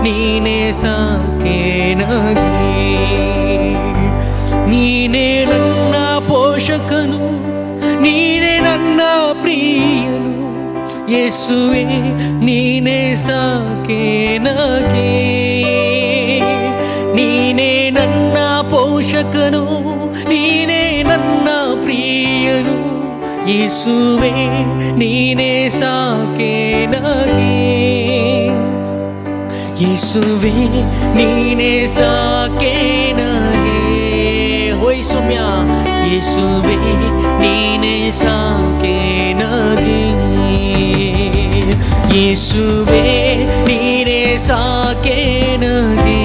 [SPEAKER 1] ನೀನೇ ಸಾಕೆ ನಗೆ. ನೀನೇ ನನ್ನ ಪೋಷಕನು, ನೀನೇ ನನ್ನ ಪ್ರಿಯನು, ಯೇಸುವೇ ನೀನೇ ಸಾಕೆ ನಗೆ. ನೀನೇ ನನ್ನ ಪೋಷಕನು, ನೀನೇ ನನ್ನ ಪ್ರಿಯನು, ಯೇಸುವೇ ನೀನೇ ಸಾಕೆ ನಗೆ, ಯೇಸುವೇ ನೀನೇ ಸಾಕೆ ನಗೆ. ಹೋಯ್ ಸೌಮ್ಯ. ಯೇಸುವೇ ನೀನೇ ಸಾಕೆ ನಗೆ, ಯೇಸುವೇ ನೀನೇ ಸಾಕೆ ನಗೆ,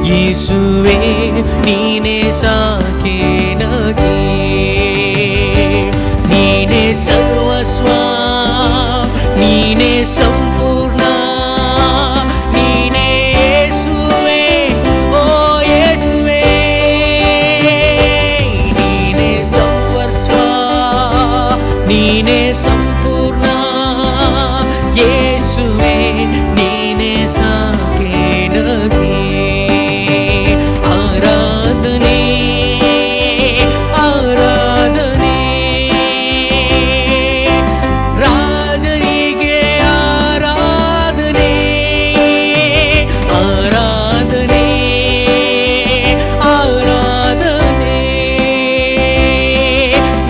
[SPEAKER 1] ಯೇಸುವೇ ನೀನೇ ಸಾಕೆ ನಗೆ. ನೀನೇ ಸರ್ವಸ್ವ, ನೀನೇ ಸಂಪೂರ್ಣ, ನೀನೇ ಯೇಸುವೇ, ಓ ಯೇಸುವೇ. ನೀನೇ ಸರ್ವಸ್ವ, ನೀನೇ ಸಂಪೂರ್ಣ, ಯೇಸುವೇ ನೀನೇ ಸಾಕೆ ನಗೆ. ಆರಾಧನೆ ಆರಾಧನೆ ರಾಜನಿಗೆ ಆರಾಧನೆ, ಆರಾಧನೆ ಆರಾಧನೆ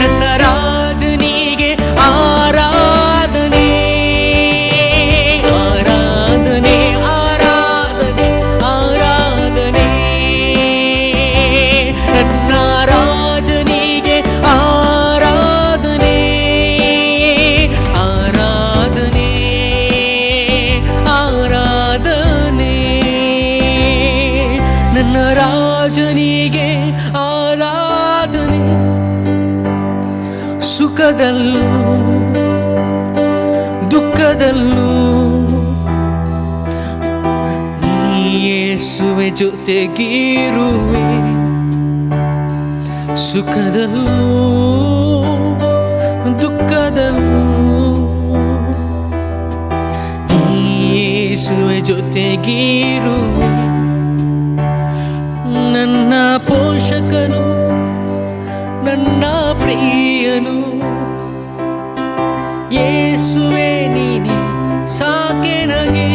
[SPEAKER 1] ನನ್ನ ರಾಜನಿಗೆ ಆರಾಧನೆ, ಆರಾಧನೆ ಆರಾಧನೆ ಆರಾಧನೆ ನನ್ನ ರಾಜನಿಗೆ ಆರಾಧನೆ, ಆರಾಧನೆ ಆರಾಧನೆ ನನ್ನ ರಾಜನಿಗೆ ಆರಾಧನೆ. ಸುಖದಲ್ಲೂ ದುಃಖದಲ್ಲೂ ನೀ ಯೇಸುವೆ ಜೊತೆಗಿರುವೆ, ಸುಖದಲ್ಲೂ ದುಃಖದಲ್ಲೂ ನೀ ಯೇಸುವೆ ಜೊತೆಗಿರುವೆ. ನನ್ನ ಪೋಷಕನು, ನನ್ನ ಪ್ರಿಯನು, ಯೇಸುವೇ ನೀನೇ ಸಾಕೆ ನಗೆ.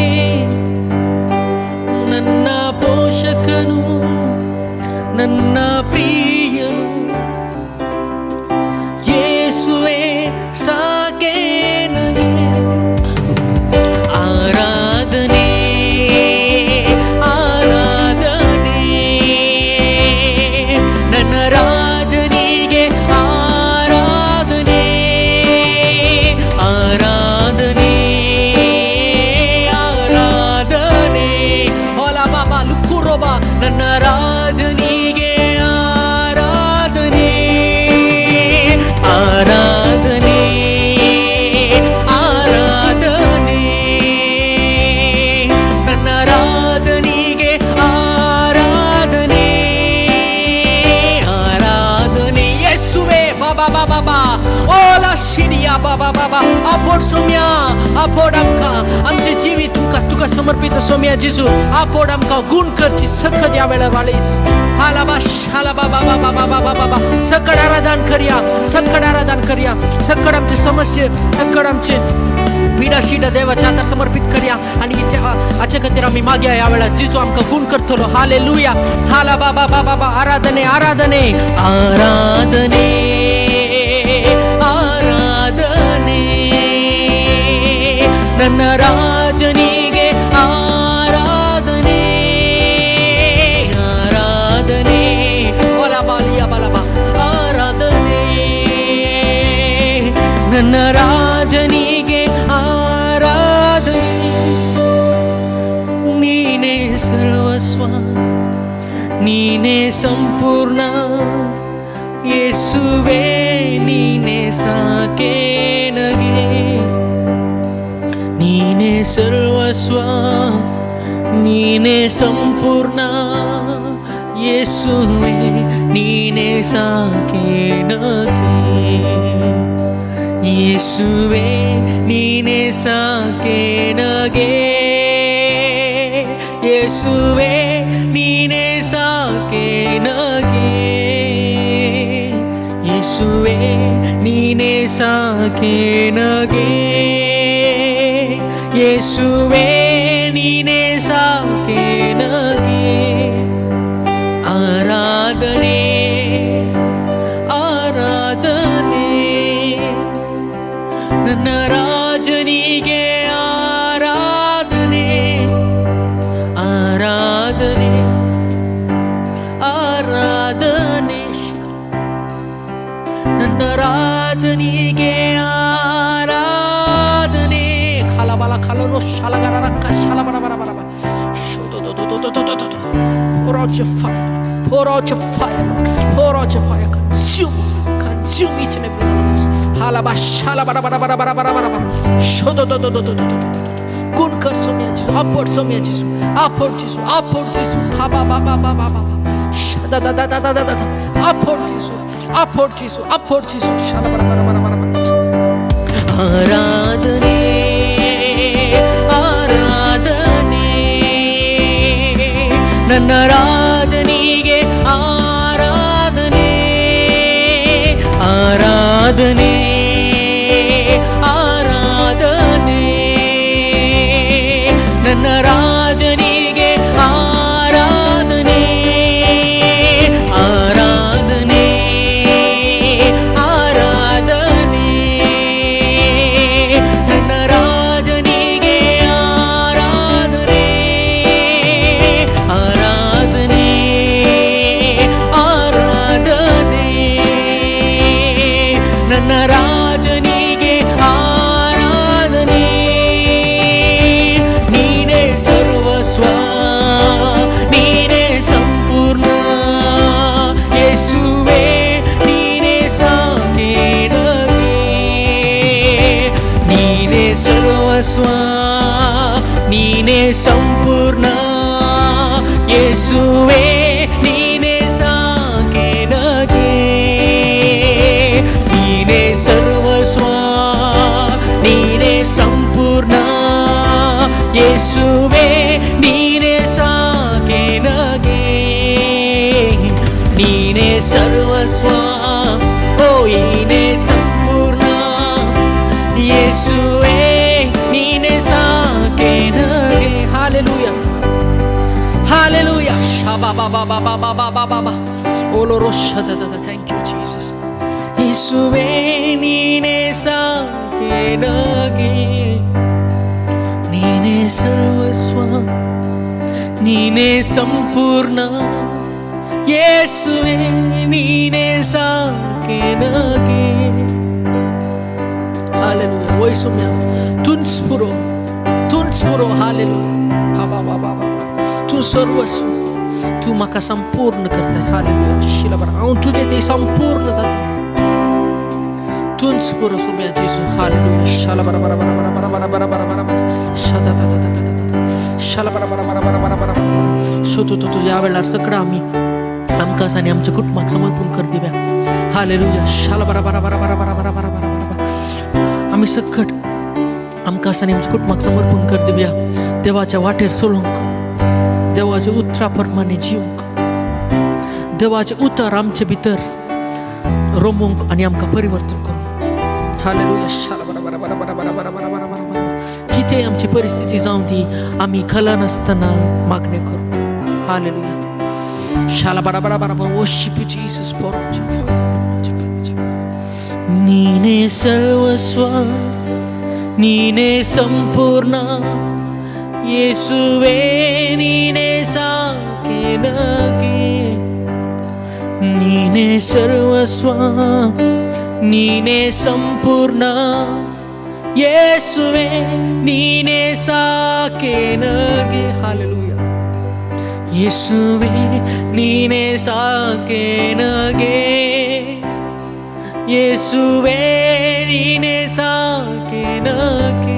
[SPEAKER 1] ನನ್ನ ಪೋಷಕನು, ನನ್ನ ಪ್ರಿಯ
[SPEAKER 2] हाला बाबा बाबा आपोड सोम्या आपोड आमकां आमचे जिवीत तुका समर्पित सोम्या जेजू आपोड आमकां गुण करची सकत या वेळार वालीस हाला बाबा बाबा बाबा बाबा सकट आराधन करूया सकट आमचे समस्ये सकट आमचे पिडा देवाच्या हातार समर्पित करूया आणि हाचे खातीर आमी मागया ह्या वेळार जेजू आमकां गुण करतलो हालेलुया हाला बाबा बाबा आराधने आराधने आराधने आराधने ನನ್ನ ರಾಜನಿಗೆ ಆರಾಧನೆ ಆರಾಧನೆ ಬಲಬಾಲಿಯ ಬಲಬ ಆರಾಧನೆ ನನ್ನ ರಾಜನಿಗೆ ಆರಾಧನೆ ನೀನೇ ಸರ್ವಸ್ವ ನೀನೇ ಸಂಪೂರ್ಣ ಯೇಸುವೇ ನೀನೇ ಸಾಕೆ ನಗೆ ನೀನೇ ಸರ್ವಸ್ವ ನೀನೇ ಸಂಪೂರ್ಣ ಯೇಸುವೇ ನೀನೇ ಸಾಕೆ ನಗೆ ಯೇಸುವೇ ನೀನೇ ಸಾಕೆ ನಗೆ ಯೇಸುವೇ ನೀನೇ ಸಾಕೆ ನಗೆ ಯೇಸುವೇ ನೀನೇ ಸಾಕೆ ನಗೆ ಯೇಸುವೇ ನೀನೇ ಸಾಕೆ ನಗೆ ಆರಾಧನೆ ಆರಾಧನೆ ನನ್ನ ರಾಜನಿಗೆ ಆರಾಧನೆ ಆರಾಧನೆ ಆರಾಧನೆ ನನ್ನ ರಾಜನಿಗೆ ಆರಾಧನೆ ಖಲಬಲ ಖಲರೋ ಶಲಗರ ಕಶಲಬರ ಬರ ಬರ pour out your fire pour out your fire pour out your fire consume each and every one of us halaba shalabara bara bara bara bara bara shodo do do do do do गुण कर सोम्या जेजू अपॉर्ड सोम्या जेजू अपॉर्ड जेजू हा बा बा बा बा बा बा da da da da da da da अपॉर्ड जेजू शाला bara bara bara bara आराधने आराधने ನನ್ನ ರಾಜನಿಗೆ ಆರಾಧನೆ ಆರಾಧನೆ ಆರಾಧನೆ ನನ್ನ ರಾಜನಿಗೆ ಆರಾಧನೆ ಆರಾಧನೆ ಆರಾಧನೆ ನನ್ನ ರಾಜನಿಗೆ ಆರಾಧನೆ ಆರಾಧನೆ ಆರಾಧನೆ ನನ್ನ ರಾಜನಿಗೆ ಆರಾಧನೆ ನೀನೇ ಸರ್ವಸ್ವ ನೀನೇ ಸಂಪೂರ್ಣ ಯೇಸುವೇ ನೀನೇ ಸಾಕೆ ನಗೆ ನೀನೇ ಸರ್ವಸ್ವ ನೀನೇ ಸಂಪೂರ್ಣ ಯೇಸುವೇ ನೀನೇ ಸಾಕೆ ನಗೆ ನೀನೇ ಸರ್ವಸ್ವ ನೀನೇ ಸಂಪೂರ್ಣ ಯೇಸುವೇ ನೀನೇ ಸಾಕೆ ನಗೆ ನೀನೇ ಸರ್ವಸ್ವ ಓ ನೀನೇ ಸಂಪೂರ್ಣ ಯೇಸುವೇ ನೀನೇ ಸಾಕೆ ನಗೆ ಹಾಲೆಲೂಯಾ ಹಾಲೆಲೂಯಾ ಶಬಾ ಬಾ ಬಾ ಬಾ ಬಾ ಬಾ ಬಾ ಬಾ ಬಾ ಓಲೋ ರೋಷದ ಥ್ಯಾಂಕ್ ಯು ಜೀಸಸ್ ಯೇಸುವೇ ನೀನೇ ಸಾಕೆ ನಗೆ ನೀನೇ ಸರ್ವಸ್ವ ನೀನೇ ಸಂಪೂರ್ಣ ಯೇಸುವೇ ನೀನೇ ಸಾಕೆ ನಗೆ हालेलुया वही सोम्या तुझ पुरो हालेलुया बाबा बाबा बाबा तू सर्वस्व तू माका संपूर्ण करताय हालेलुया शिलाबर हांव तुझे ते संपूर्ण जाता तुझ पुरो सोम्या जेजू हालेलुया शाला बरा बरा बरा बरा बरा बरा बरा बरा बरा शता ता ता ता ता शाला बरा बरा बरा बरा बरा बरा शोतो तो या वेळार सगळं आम्ही आमकां आनी आमच्या कुटुंबाक समर्पण कर दिव्या हालेलुया शाला बरा बरा बरा बरा बरा बरा बरा बरा
[SPEAKER 1] आम्ही सगळं आमकां आसा आनी आमच्या कुटुंबाक समर्पण कर दिवया. देवाच्या वाटेर चलूंक, देवाच्या उतरा प्रमाणे जिवंक, देवाचे उतर आमचे भितर रोमूंक आनी आमकां परिवर्तन करूंक. हालेलुया. शाला बरा बरा बरा बरा बरा बरा बरा बरा बरा बरा. कितेंय आमची परिस्थिती जावं ती आमी खला नासतना मागणे करूं. हालेलुया. शाला बरा बरा बरा बरा. वर्शिप यू जीसस फॉर नीने सर्वस्व, नीने संपूर्ण, येसुवे नीने साकेनगे. नीने सर्वस्व, नीने संपूर्ण, येसुवे नीने साकेनगे. हालेलुया. येसुवे नीने साकेनगे, येसुवे नीने साकेनगे,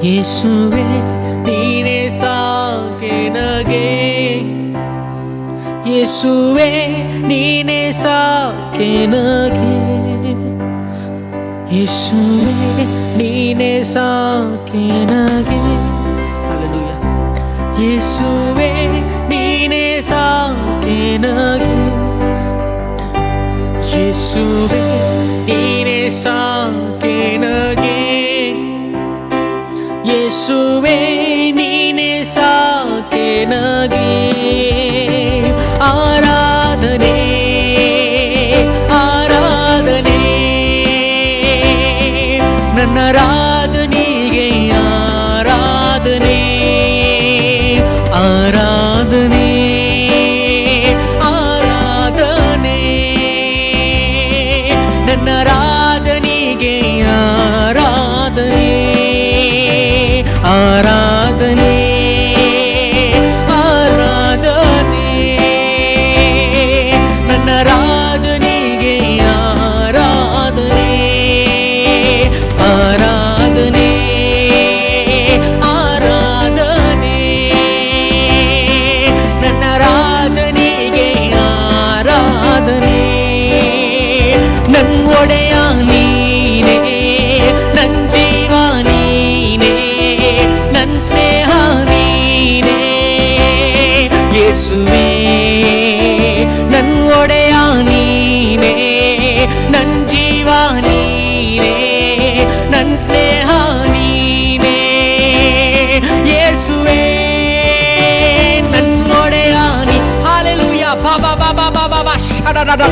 [SPEAKER 1] येसुवे नीने साकेनगे, येसुवे नीने साकेनगे, येसुवे नीने साकेनगे. हालेलुया. येसुवे नीने साकेनगे, येसुवे नीने साकेनगे, येसुवे नीने साकेनगे. आराधने आराधने ನನ್ನ ರಾಜನಿಗೆ ಆರಾಧನೆ ಆರಾಧನೆ ಆರಾಧನೆ ನನ್ನ ರಾಜನಿಗೆ ಆರಾಧನೆ ಆರಾಧನೆ ಆರಾಧನೆ ನನ್ನ ರಾಜನಿಗೆ ಆರಾಧನೆ ಆರಾಧನೆ ಆರಾಧನೆ ನನ್ನ ರಾಜನಿಗೆ ಆರಾಧನೆ. ನನ್ನ ಒಡೆಯ ನೀನೇ, ನನ್ನ ಜೀವ ನೀನೇ, ನನ್ನ ಸ್ನೇಹ ನೀನೇ ಯೇಸುವೇ. ನನ್ನ ಒಡೆಯ ನೀನೇ, ನನ್ನ ಜೀವ ನೀನೇ, ನನ್ನ ಸ್ನೇಹ ನೀನೇ ಯೇಸುವೇ. ನನ್ನ ಒಡೆಯ ನೀ. ಹಾಲೆಲೂಯಾ. ಬಾಬಾ ಬಾಬಾ ಬಾಬಾ ಬಾಬಾ ಶಡಡಡ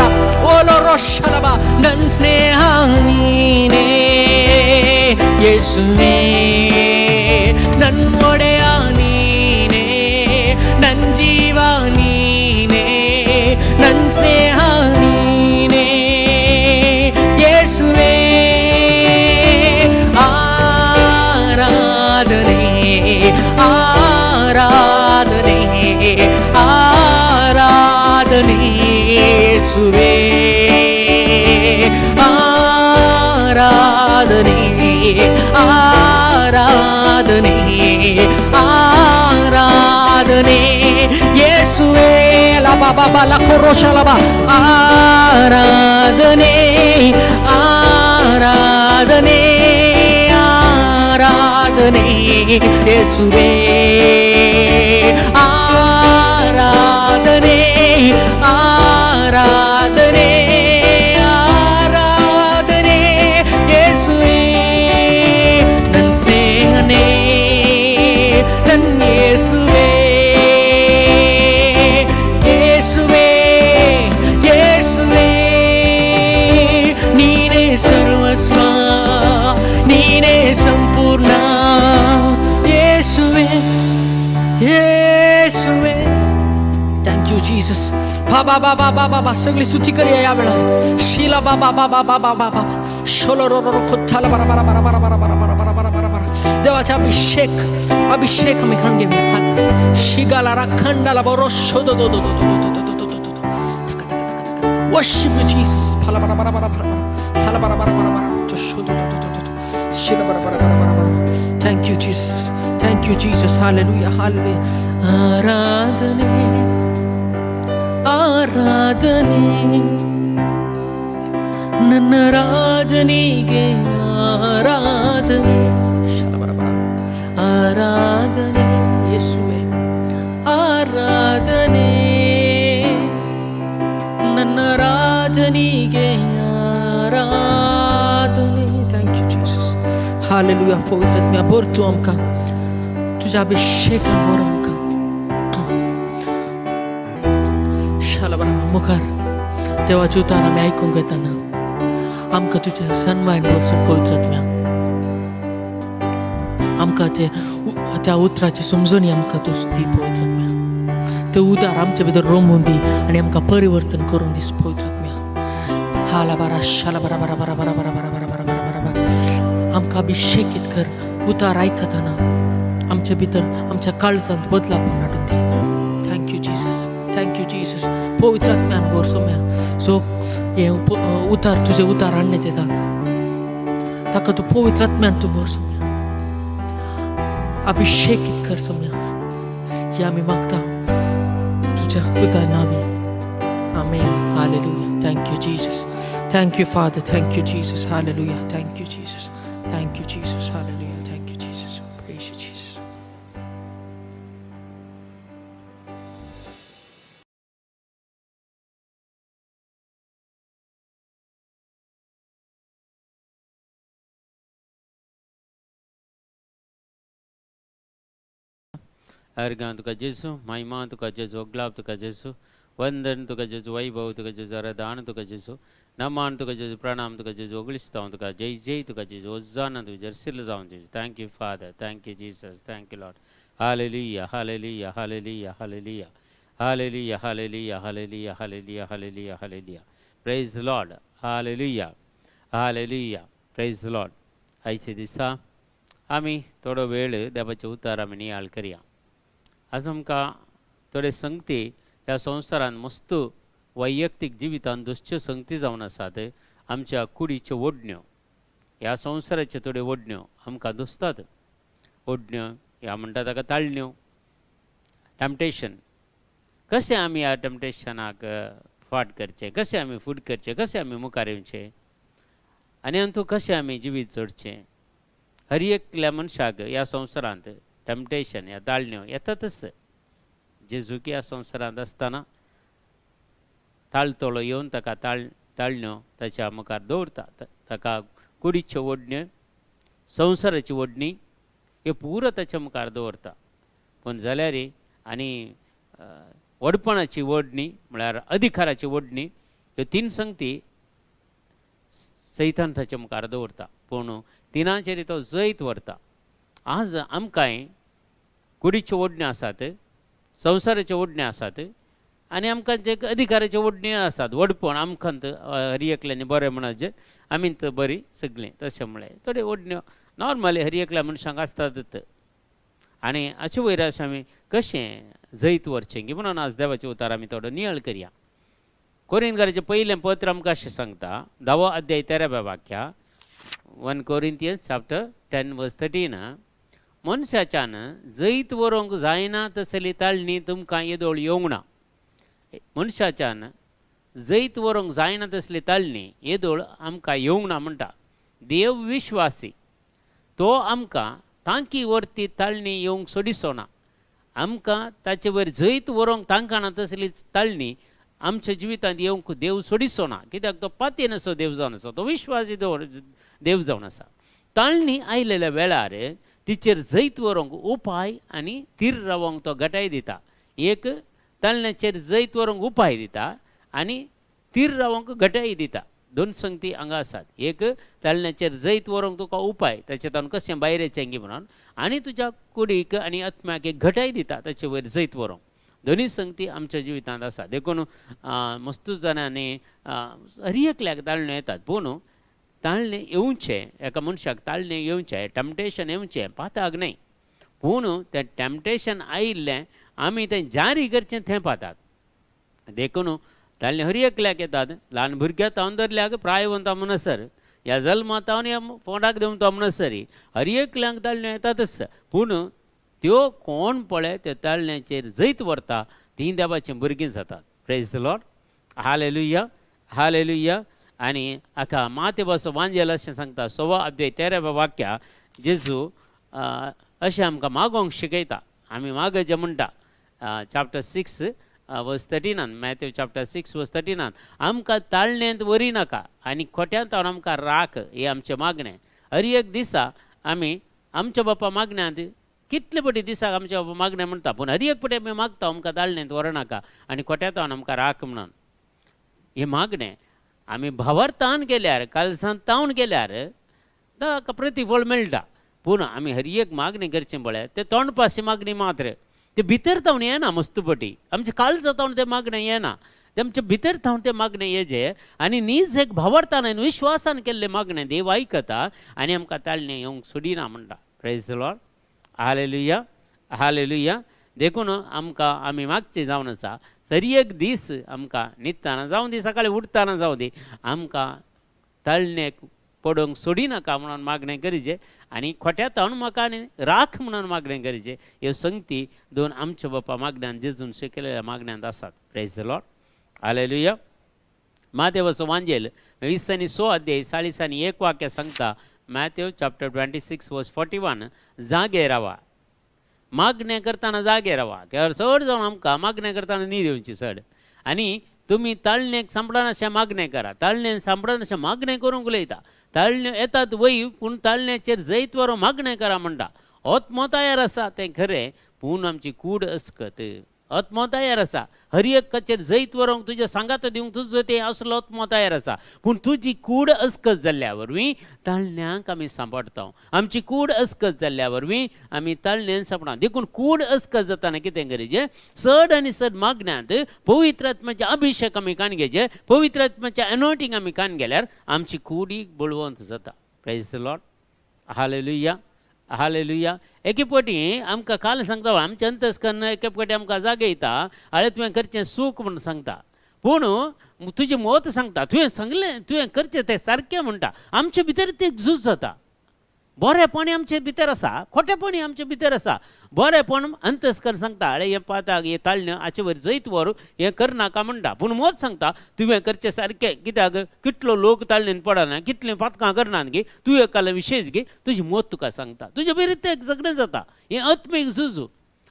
[SPEAKER 1] ಓಲೋ ರೋಷಲಬ. ನನ್ನ ಸ್ನೇಹ ನೀನೇ ಯೇಸುವೇ. ನನ್ನ ಒಡೆಯ ನೀನೇ, ನನ್ನ ಜೀವ ನೀನೇ, ನನ್ನ ಸ್ನೇಹ ನೀನೇ ಯೇಸುವೇ. ಆರಾಧನೆ ಆರಾಧನೆ ಆರಾಧನೆ ಯೇಸುವೇ. ಆರಾಧನೆ ಆರಾಧನೆ ಆರಾಧನೆ ಯೇಸುವೇ. ಲಬಾ ಬಾಬಾ ಲಕೋರೋಷಲಬ. ಆರಾಧನೆ ಆರಾಧನೆ ಆರಾಧನೆ ಯೇಸುವೇ. ಆರಾಧನೆ ಆರಾಧನೆ ಆರಾಧನೆ ಯೇಸುವೇ. ನನ್ನ ಸ್ನೇಹನೇ ನನ್ನ ಯೇಸುವೇ. ಯೇಸುವೇ ಯೇಸುವೇ ನೀನೇ ಸರ್ವಸ್ವ, ನೀನೇ ಸಂಪೂರ್ಣ ಯೇಸುವೇ ಯೇಸುವೇ. Thank you Jesus. बाबा बाबा बाबा बाबा सगळी सूची करूया या वेळा. शिला बाबा बाबा बाबा बाबा शोलो रो रो खोच्छाला बरा बरा बरा बरा बरा बरा बरा बरा बरा बरा बरा. देवाचा अभिषेक अभिषेक आम्ही खाऊन घेऊया. शिगाला राखंडाला बरो शोधो दो दो दो दो दो दो दो दो. Worship you Jesus. फाला बरा बरा बरा बरा फाला बरा बरा बरा बरा जो शोधो दो दो दो दो. शिला बरा बरा बरा बरा बरा. Thank you Jesus. Thank you Jesus. Hallelujah hallelujah. आराधने आराधने
[SPEAKER 2] ನನ್ನ ರಾಜನಿಗೆ ಆರಾಧನೆ ಆರಾಧನೆ ಯೇಸುವೆ ಆರಾಧನೆ ನನ್ನ ರಾಜನಿಗೆ आराधने. Thank you Jesus. हालेलुया. पवित्र आत्म्या भर तू आमकां तुज्या अभिषेकान भर आमकां. शालाबारा मुखार देवाचे उतार आमी आयकूंक येताना आमकां तुज्या सन्मान भरसून पवित्र आत्म्या आमकां त्या उतराची समजणी आमकां तूं दी पवित्र आत्म्या. ते उदार आमचे भितर रोमून दी आनी आमकां परिवर्तन करून दीस पवित्र आत्म्या. हालाबारा शालाबारा बारा बारा बारा बारा बारा बारा बारा बारा बारा आमकां अभिषेकीत कर. उतार आयकताना आमच्या भितर आमच्या काळजांत बदलापण हाडून दी. Thank you Jesus. Thank you Jesus. पवित्र आत्म्यान भर सोम्या जो हे उतार तुजे उतार हाडण्यात येता ताका तूं पवित्र आत्म्यान तूं भर सोम्या. अभिषेकीत कर सोम्या. हे आमी मागता तुज्या उतार नांवी. आमेन. Hallelujah. Thank you Jesus. Thank you Father. Thank you Jesus. Hallelujah. Thank you Jesus. Thank you Jesus. Hallelujah. Thank you Jesus. Praise you Jesus.
[SPEAKER 3] अर्गां तुका जेजू, महिमा तुका जेजू, अग्लाब तुका जेजू, वंदन तुका जेजू, वैभव तुका जेजू, आराधना तुका जेजू, नमान तुका जेजू, प्रणाम तुका जेजू, ओगलिस्तांव तुका जय जय तुका जेजू, ओजाना तुझे जर्सिल जावन जेजू. Thank you father. Thank you Jesus. Thank you Lord. Hallelujah. Hallelujah. Hallelujah. Hallelujah. Hallelujah. Hallelujah. Hallelujah. Hallelujah. Hallelujah. Hallelujah. Praise Lord. Hallelujah. Hallelujah. Praise Lord. आयचे दिसा आमी थोडो वेळ देवाचे उतार आमी नियाळ करया. आज आमकां थोडे संगती ह्या संवसारान मस्त वैयक्तीक जिवितान दुश्च्यो संगती जावन आसात. आमच्या कुडीच्यो ओडण्यो ह्या संवसाराच्यो थोड्यो ओडण्यो आमकां दुसतात. ओडण्यो ह्या म्हणटा ताका ताळण्यो. टॅम्पटेशन. कशें आमी ह्या टॅम्पटेशनाक फाट करचें, कशें आमी फूट करचें, कशें आमी मुखार येवचें आनी हातूंत कशें आमी जिवीत जोडचें. हर एकल्या मनशाक ह्या संवसारांत टॅम्पटेशन ह्या ताळण्यो येतातच. जेजू ह्या संवसारांत आसतना ताळतोळो येवन ताका ताळण्यो ताच्या मुखार दवरता. ताका कुडीच्यो ओडण्यो, संवसाराची ओडणी ह्यो पुरो ताच्या मुखार दवरता. पूण जाल्यार आनी वडपणाची ओडणी म्हळ्यार अधिकाराची ओडणी ह्यो तीन संगती सैतान ताच्या मुखार दवरता. पूण तिनांचेर तो जैत व्हरता. आज आमकांय कुडीच्यो ओडण्यो आसात, संवसाराच्यो ओडण्यो आसात आनी आमकां जे अधिकाराच्यो ओडण्यो आसात. वडपण आमकांत हर एकल्यानी बरें म्हणत जे आमींत बरीं सगळीं तशें म्हळें थोड्यो ओडण्यो नॉर्मली हर एकल्या मनशांक आसतातच. आनी हाचे वयर अशें आमी कशें जैत व्हरचें की म्हणून आज देवाचे उतार आमी थोडो नियाळ करया. कोरिंथकाराचें पयलें पत्र आमकां अशें सांगता 10 अध्याय 13 वाक्या 1 Corinthians chapter 10:13 मनशाच्यान जैत व्हरोंक जायना तसली ताळणी तुमकां येदोळ येवंक ना. मनशाच्यान जैत व्हरोंक जायना तसली ताळणी येदोळ आमकां येवंक ना म्हणटा. देव विश्वासी तो आमकां तांकी व्हरती ताळणी येवंक सोडिचो ना. आमकां ताचे वयर जैत व्हरोंक तांकां ना तसली ताळणी आमच्या जिवितांत येवंक देव सोडिचो ना. कित्याक तो पातेन असो देव जावन आसा, तो विश्वासी देव जावन आसा. ताळणी आयलेल्या वेळार तिचेर जैत व्हरोंक उपाय आनी तीर रावंक तो घटाय दिता. एक ताळण्याचेर जैत व्हरोंक उपाय दिता आनी तीर रावंक घटाय दिता. दोन संगती हांगा आसात. एक ताळण्याचेर जैत व्हरोंक तुका उपाय ताचेंतल्यान कशें भायर येचें गी म्हणून आनी तुज्या कुडीक आनी आत्म्याक एक घटाय दिता ताचे वयर जैत व्हरोंक. दोनी संगती आमच्या जिवितांत आसा. देखून मस्तूच जाणांनी हर एकल्याक ताळण्यो येतात. पूण ताळणे येवचें एका मनशाक ताळणे येवचें टॅम्पटेशन येवचें पाताक न्हय. पूण तें टॅम्पटेशन आयिल्लें आमी तें जारी करचें थंय पाताक. देखून ताळणे हर एकल्याक येतात. ल्हान भुरग्या तावन धरल्याक प्रायवंता म्हणसर ह्या जल्मा तावन ह्या पोटाक देंवन तो म्हणसरी हर एकल्यांक ताळण्यो येतातच. पूण त्यो कोण पळय त्या ताळण्याचेर जैत व्हरता तीं देवाचीं भुरगीं जातात. Praise the Lord. Hallelujah. Hallelujah. आनी हाका माते बसो वांजेल अशें सांगता 6 अध्याय 13 वाक्या जेजू अशें आमकां मागोंक शिकयता. आमी मागचे म्हणटा chapter 6 verse 13 Matthew chapter 6 verse 13 आमकां ताळणेंत व्हरी नाका आनी खोट्यांत आमकां राख हे आमचें मागणें. हर एक दिसा आमी आमच्या बापा मागण्यांत कितले पटी दिसाक आमच्या बापा मागणें म्हणटा, पूण हर एक पटी आमी मागता आमकां ताळणेंत व्हरनाका आनी खोट्यांत आमकां राख म्हणून. हे मागणें आमी भावार्थान केल्यार कालसांतावन केल्यार ताका प्रतिफळ मेळटा. पूण आमी हर एक मागणी करचें पळय तें तोंडपाशी मागणी मात्र ते भितर थावन येना. मस्तपटी आमचे काळजां थावन तें मागणें येना, ते आमचे भितर थावन तें मागणें येजें आनी नीज एक भावार्थान आनी विश्वासान केल्लें मागणें देव आयकता आनी आमकां ताळणें येवंक सोडिना म्हणटा. Praise the Lord. Hallelujah hallelujah. देखून आमकां आमी मागचें जावन आसा तरी एक दीस आमकां न्हिदताना जावं दी सकाळीं उठताना जावं दी आमकां ताळणेक पडोवंक सोडिनाका म्हणून मागणें करीचें आनी खोट्या थावन म्हाका आनी राख म्हणून मागणें करीचें. ह्यो संगती दोन आमच्या बापा मागण्यांत जेजून शिकयलेल्या मागण्यांत आसात. Praise the Lord. हालेलुया. मातेवाचो वांजेल 20 आनी 6 अध्याय 40 आनी 1 वाक्य सांगता. मॅथ्यू चॅप्टर 26 वर्स 41 जागे रावा. मागणें करतना जागे रावा. त्यावर चड जावन आमकां मागणें करतना न्हीद येवची चड. आनी तुमी ताळणेक सांपडनाशें मागणें करा. ताळणेन सांपडनाशें मागणें करूंक उलयता. ताळण्यो येतात वय पूण ताळण्याचेर जैत व्हरून मागणें करा म्हणटा. आत्मो तयार आसा तें खरें पूण आमची कूड अस्कत. आत्मो तयार आसा हर एकाचेर जैत व्हरोंक तुज्या सांगात दिवंक तुजो तें असलो आत्मो तयार आसा पूण तुजी कूड अस्कत जाल्ल्या वरवीं ताळण्यांक आमी सांपडटा. आमची कूड अस्कत जाल्ल्या वरवीं आमी ताळण्यान सांपडा. देखून कूड अस्कत जाताना कितें करीचें चड आनी चड मागण्यांत पवित्र आत्म्याचे अभिशेक आमी कान घेवचे. पवित्र आत्म्याचें एनॉयंटींग आमी कान गेल्यार आमची कूडीक बळवंत जाता. Praise the Lord. Hallelujah hallelujah. एके फावटी आमकां काल सांगता आमचें अंतस्करण एके फावटी आमकां जागयता आळे तुवें करचें सूख म्हूण सांगता पूण तुजें मत सांगता तुवें सांगलें तुवें करचें तें सारकें म्हणटा. आमचे भितर तें झूज जाता. बरेपण आमचे भितर आसा खोटेपणी आमचे भितर आसा. बरेपण अंतस्करण सांगता आळे हें पाताक हे ताळण्यो हाचे वयर जैत व्हर हें करनाका म्हणटा पूण मत सांगता तुवें करचें सारकें. कित्याक कितलो लोक ताळणेन पडना कितलें पातकां करनात गे तूं एकालो विशेश गे तुजें मत तुका सांगता. तुजे भितर तें झगडें जाता. हें आत्मीक झुजू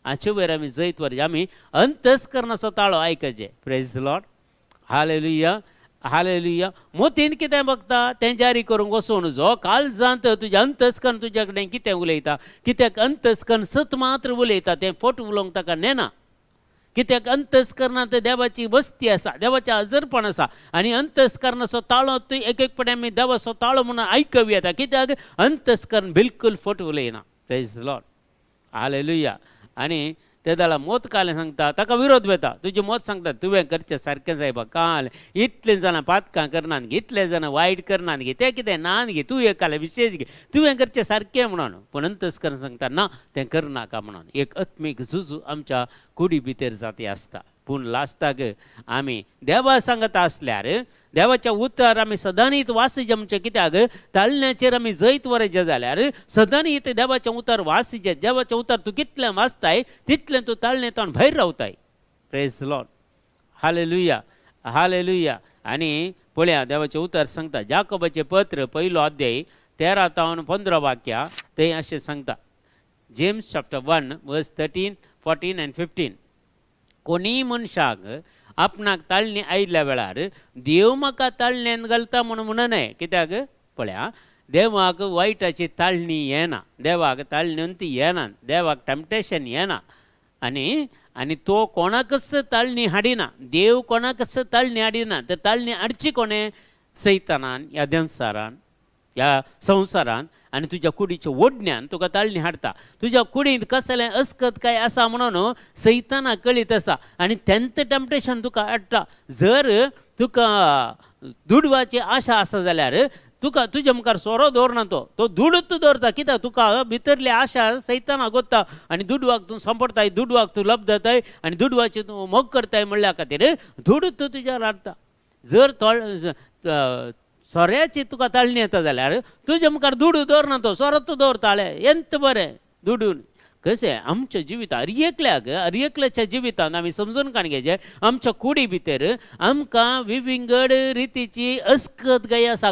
[SPEAKER 3] हाचे वयर आमी जैत व्हरचें. आमी अंतस्करणाचो ताळो आयकचें. Praise the Lord. Hallelujah hallelujah. मोतीन कितें बघता तें जारी करूंक वचून जो काळजांत तुजें अंतस्करण तुज्या कडेन कितें उलयता कित्याक अंतस्करण सत मात्र उलयता तें फट उलोवंक ताका नेना. कित्याक अंतस्करणांत देवाची वस्ती आसा देवाचें हजरपण आसा आनी अंतस्करणाचो ताळो एक एक पटी आमी देवाचो ताळो म्हणून आयकूं येता कित्याक अंतस्करण बिलकुल फट उलयना. Praise the Lord. हालेलुया. आनी ते दाळा मत कालें सांगता ताका विरोध वेता. तुजें मत सांगता तुवें करचें सारकें जाय बा काल इतलें जाणां पातकां करनात गे इतलें जाणां वायट करनात गे तें कितें नान गे तूं एक काल विशेश गे तुवें करचें सारकें म्हणून पूण अंतस्करण सांगता ना तें करनाका म्हणून. एक आत्मीक झुजू आमच्या कुडी भितर जाती आसता. पूण लास्टाक आमी देवा सांगता आसल्यार देवाच्या उतर आमी सदांनीत वाचचें म्हणचें कित्याक ताळण्याचेर आमी जैत व्हरचें जाल्यार सदांनीत देवाचें उतर वाचचें. देवाचें उतर तूं कितलें वाचताय तितलें तूं ताळणेंतल्यान भायर रावताय. Praise the Lord. Hallelujah hallelujah. आनी पळया देवाचें उतर सांगता जाकोबाचें पत्र 1 अध्याय 13 तावन 15 वाक्या तें अशें सांगता. James chapter 1 verse 13, 14 and 15. कोणी मनशाक आपणाक ताळणी आयिल्ल्या वेळार देव म्हाका ताळणेन घालता म्हणून म्हणनाय. कित्याक पळया देवाक वायटाची ताळणी येना. देवाक ताळण्योंत येना. देवाक टॅम्पटेशन येना. आनी तो कोणाकच ताळणी हाडिना. देव कोणाकच ताळणी हाडिना. तर ताळणी हाडची कोणें सैतानान ह्या देंवसारान ह्या संवसारान आनी तुज्या कुडीच्या ओडण्यान तुका ताळणी हाडटा. तुज्या कुडींत कसलें अस्कत काय आसा म्हणून सैतानाक कळीत आसा आनी तेंत टॅम्पटेशन तुका हाडटा. जर तुका दुडवाची आशा आसा जाल्यार तुका तुज्या मुखार सोरो दवरना तो दुडूच दवरता. कित्याक तुका भितरली आशा सैतानाक गोत्ता आनी दुडवाक तूं सांपडताय दुडवाक तूं लब जाताय आनी दुडवाची तूं मोग करताय म्हणल्या खातीर दुडूच तूं तुज्यार हाडटा. जर सोऱ्याची तुका ताळणी येता जाल्यार तुज्या मुखार दुडू दवरना तो सोरो तूं दवरताले एंत बरें दुडून कशें आमच्या जिवितांत अरियेकल्याच्या जिवितांत आमी समजून घेवचें आमच्या कुडी भितर आमकां विविंगड रितीची अस्कत गय आसा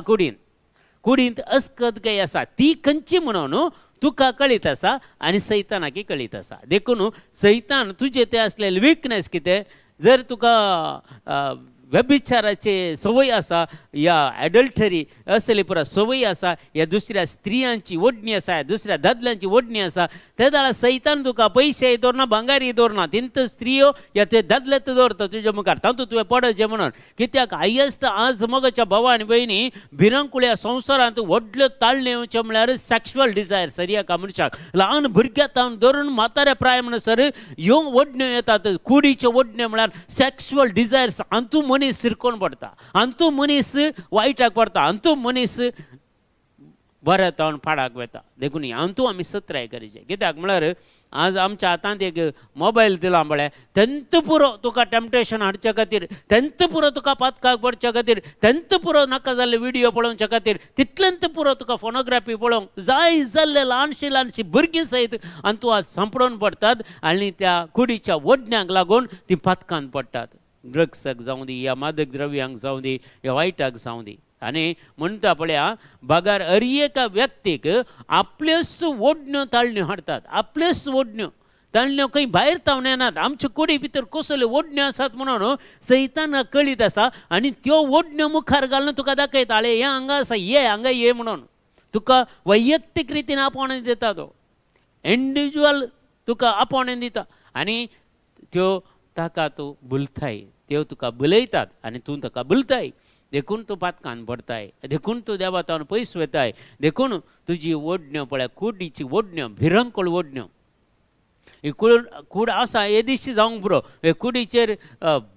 [SPEAKER 3] कुडींत अस्कत गय आसा ती खंयची म्हणून तुका कळीत आसा आनी सैतानाकी कळीत आसा देखून सैतान तुजे ते असलेले विकनेस कितें जर तुका व्यभिचाराचे सवय आसा या एडल्टरी असले पुरा सवय आसा या दुसऱ्या स्त्रियांची ओडणी आसा या दुसऱ्या दादल्यांची ओडणी आसा त्या दाळा सैतान तुका पयशे दवरना भांगारी दवरना तिंत स्त्रियो या ते दादलेत दवरता तुज्या मुखार तातूंत तुवें पडचें म्हणून कित्याक हायस्ट आज मगच्या भावा आनी भयणी भिरंकुळ्या संवसारांत व्हडल्यो ताळण्यो येवच्यो म्हळ्यार सॅक्शुअल डिजायर सरियाक मनशाक ल्हान भुरग्यां धरून म्हाताऱ्या प्राय म्हणसर ह्यो ओडण्यो येतात कुडीच्यो ओडण्यो म्हळ्यार सॅक्शुअल डिजायर्स अंतू मनीस सिरकोन पडटा अंतू मनीस वायटाक पडटा अंतू मनीस बऱ्या तोंड फाडाक वता देखून अंतू आमी सत्राय करचें कित्याक म्हळ्यार आज आमच्या हातांत एक मोबायल दिला म्हळ्यार तेंत पुरो तुका टॅम्पटेशन हाडच्या खातीर तेंत पुरो तुका पातकाक पडच्या खातीर तेंत पुरो नाका जाल्ले व्हिडियो पळोवच्या खातीर तितल्यांत पुरो तुका फोनोग्राफी पळोवंक जाय जाल्ले ल्हानशी भुरगीं सयत अंतू आज संपडोवन पडटात आनी त्या कुडीच्या ओडण्यांक लागून ती पातकान पडटात ड्रग्साक जावं दी या मादक द्रव्यांक जावं दी या वायटाक जावं दी आनी म्हणटा पळया बागार एका व्यक्तीक आपल्योच ओडण्यो ताळण्यो हाडटात आपल्योच ओडण्यो ताळण्यो खंय भायर तावन येनात आमचे कुडी भितर कसल्यो ओडण्यो आसात म्हणून सैतानाक कळीत आसा आनी त्यो ओडण्यो मुखार घालून तुका दाखयता आळे हे हांगा आसा ये हांगा ये म्हणून तुका वैयक्तीक रितीन आपोवणें दिता तो इंडिविज्युअल तुका आपोवणें दिता आनी त्यो ताका तूं भुलताय त्यो तुका भुलयतात आनी तूं ताका भुलताय देखून तूं पातकान पडताय देखून तूं देवातावन पयस वताय देखून तुजी ओडण्यो पळय कुडीची ओडण्यो भिरंकूळ ओडण्यो ही कूड आसा हे दिश्टी जावंक पुरो हे कुडीचेर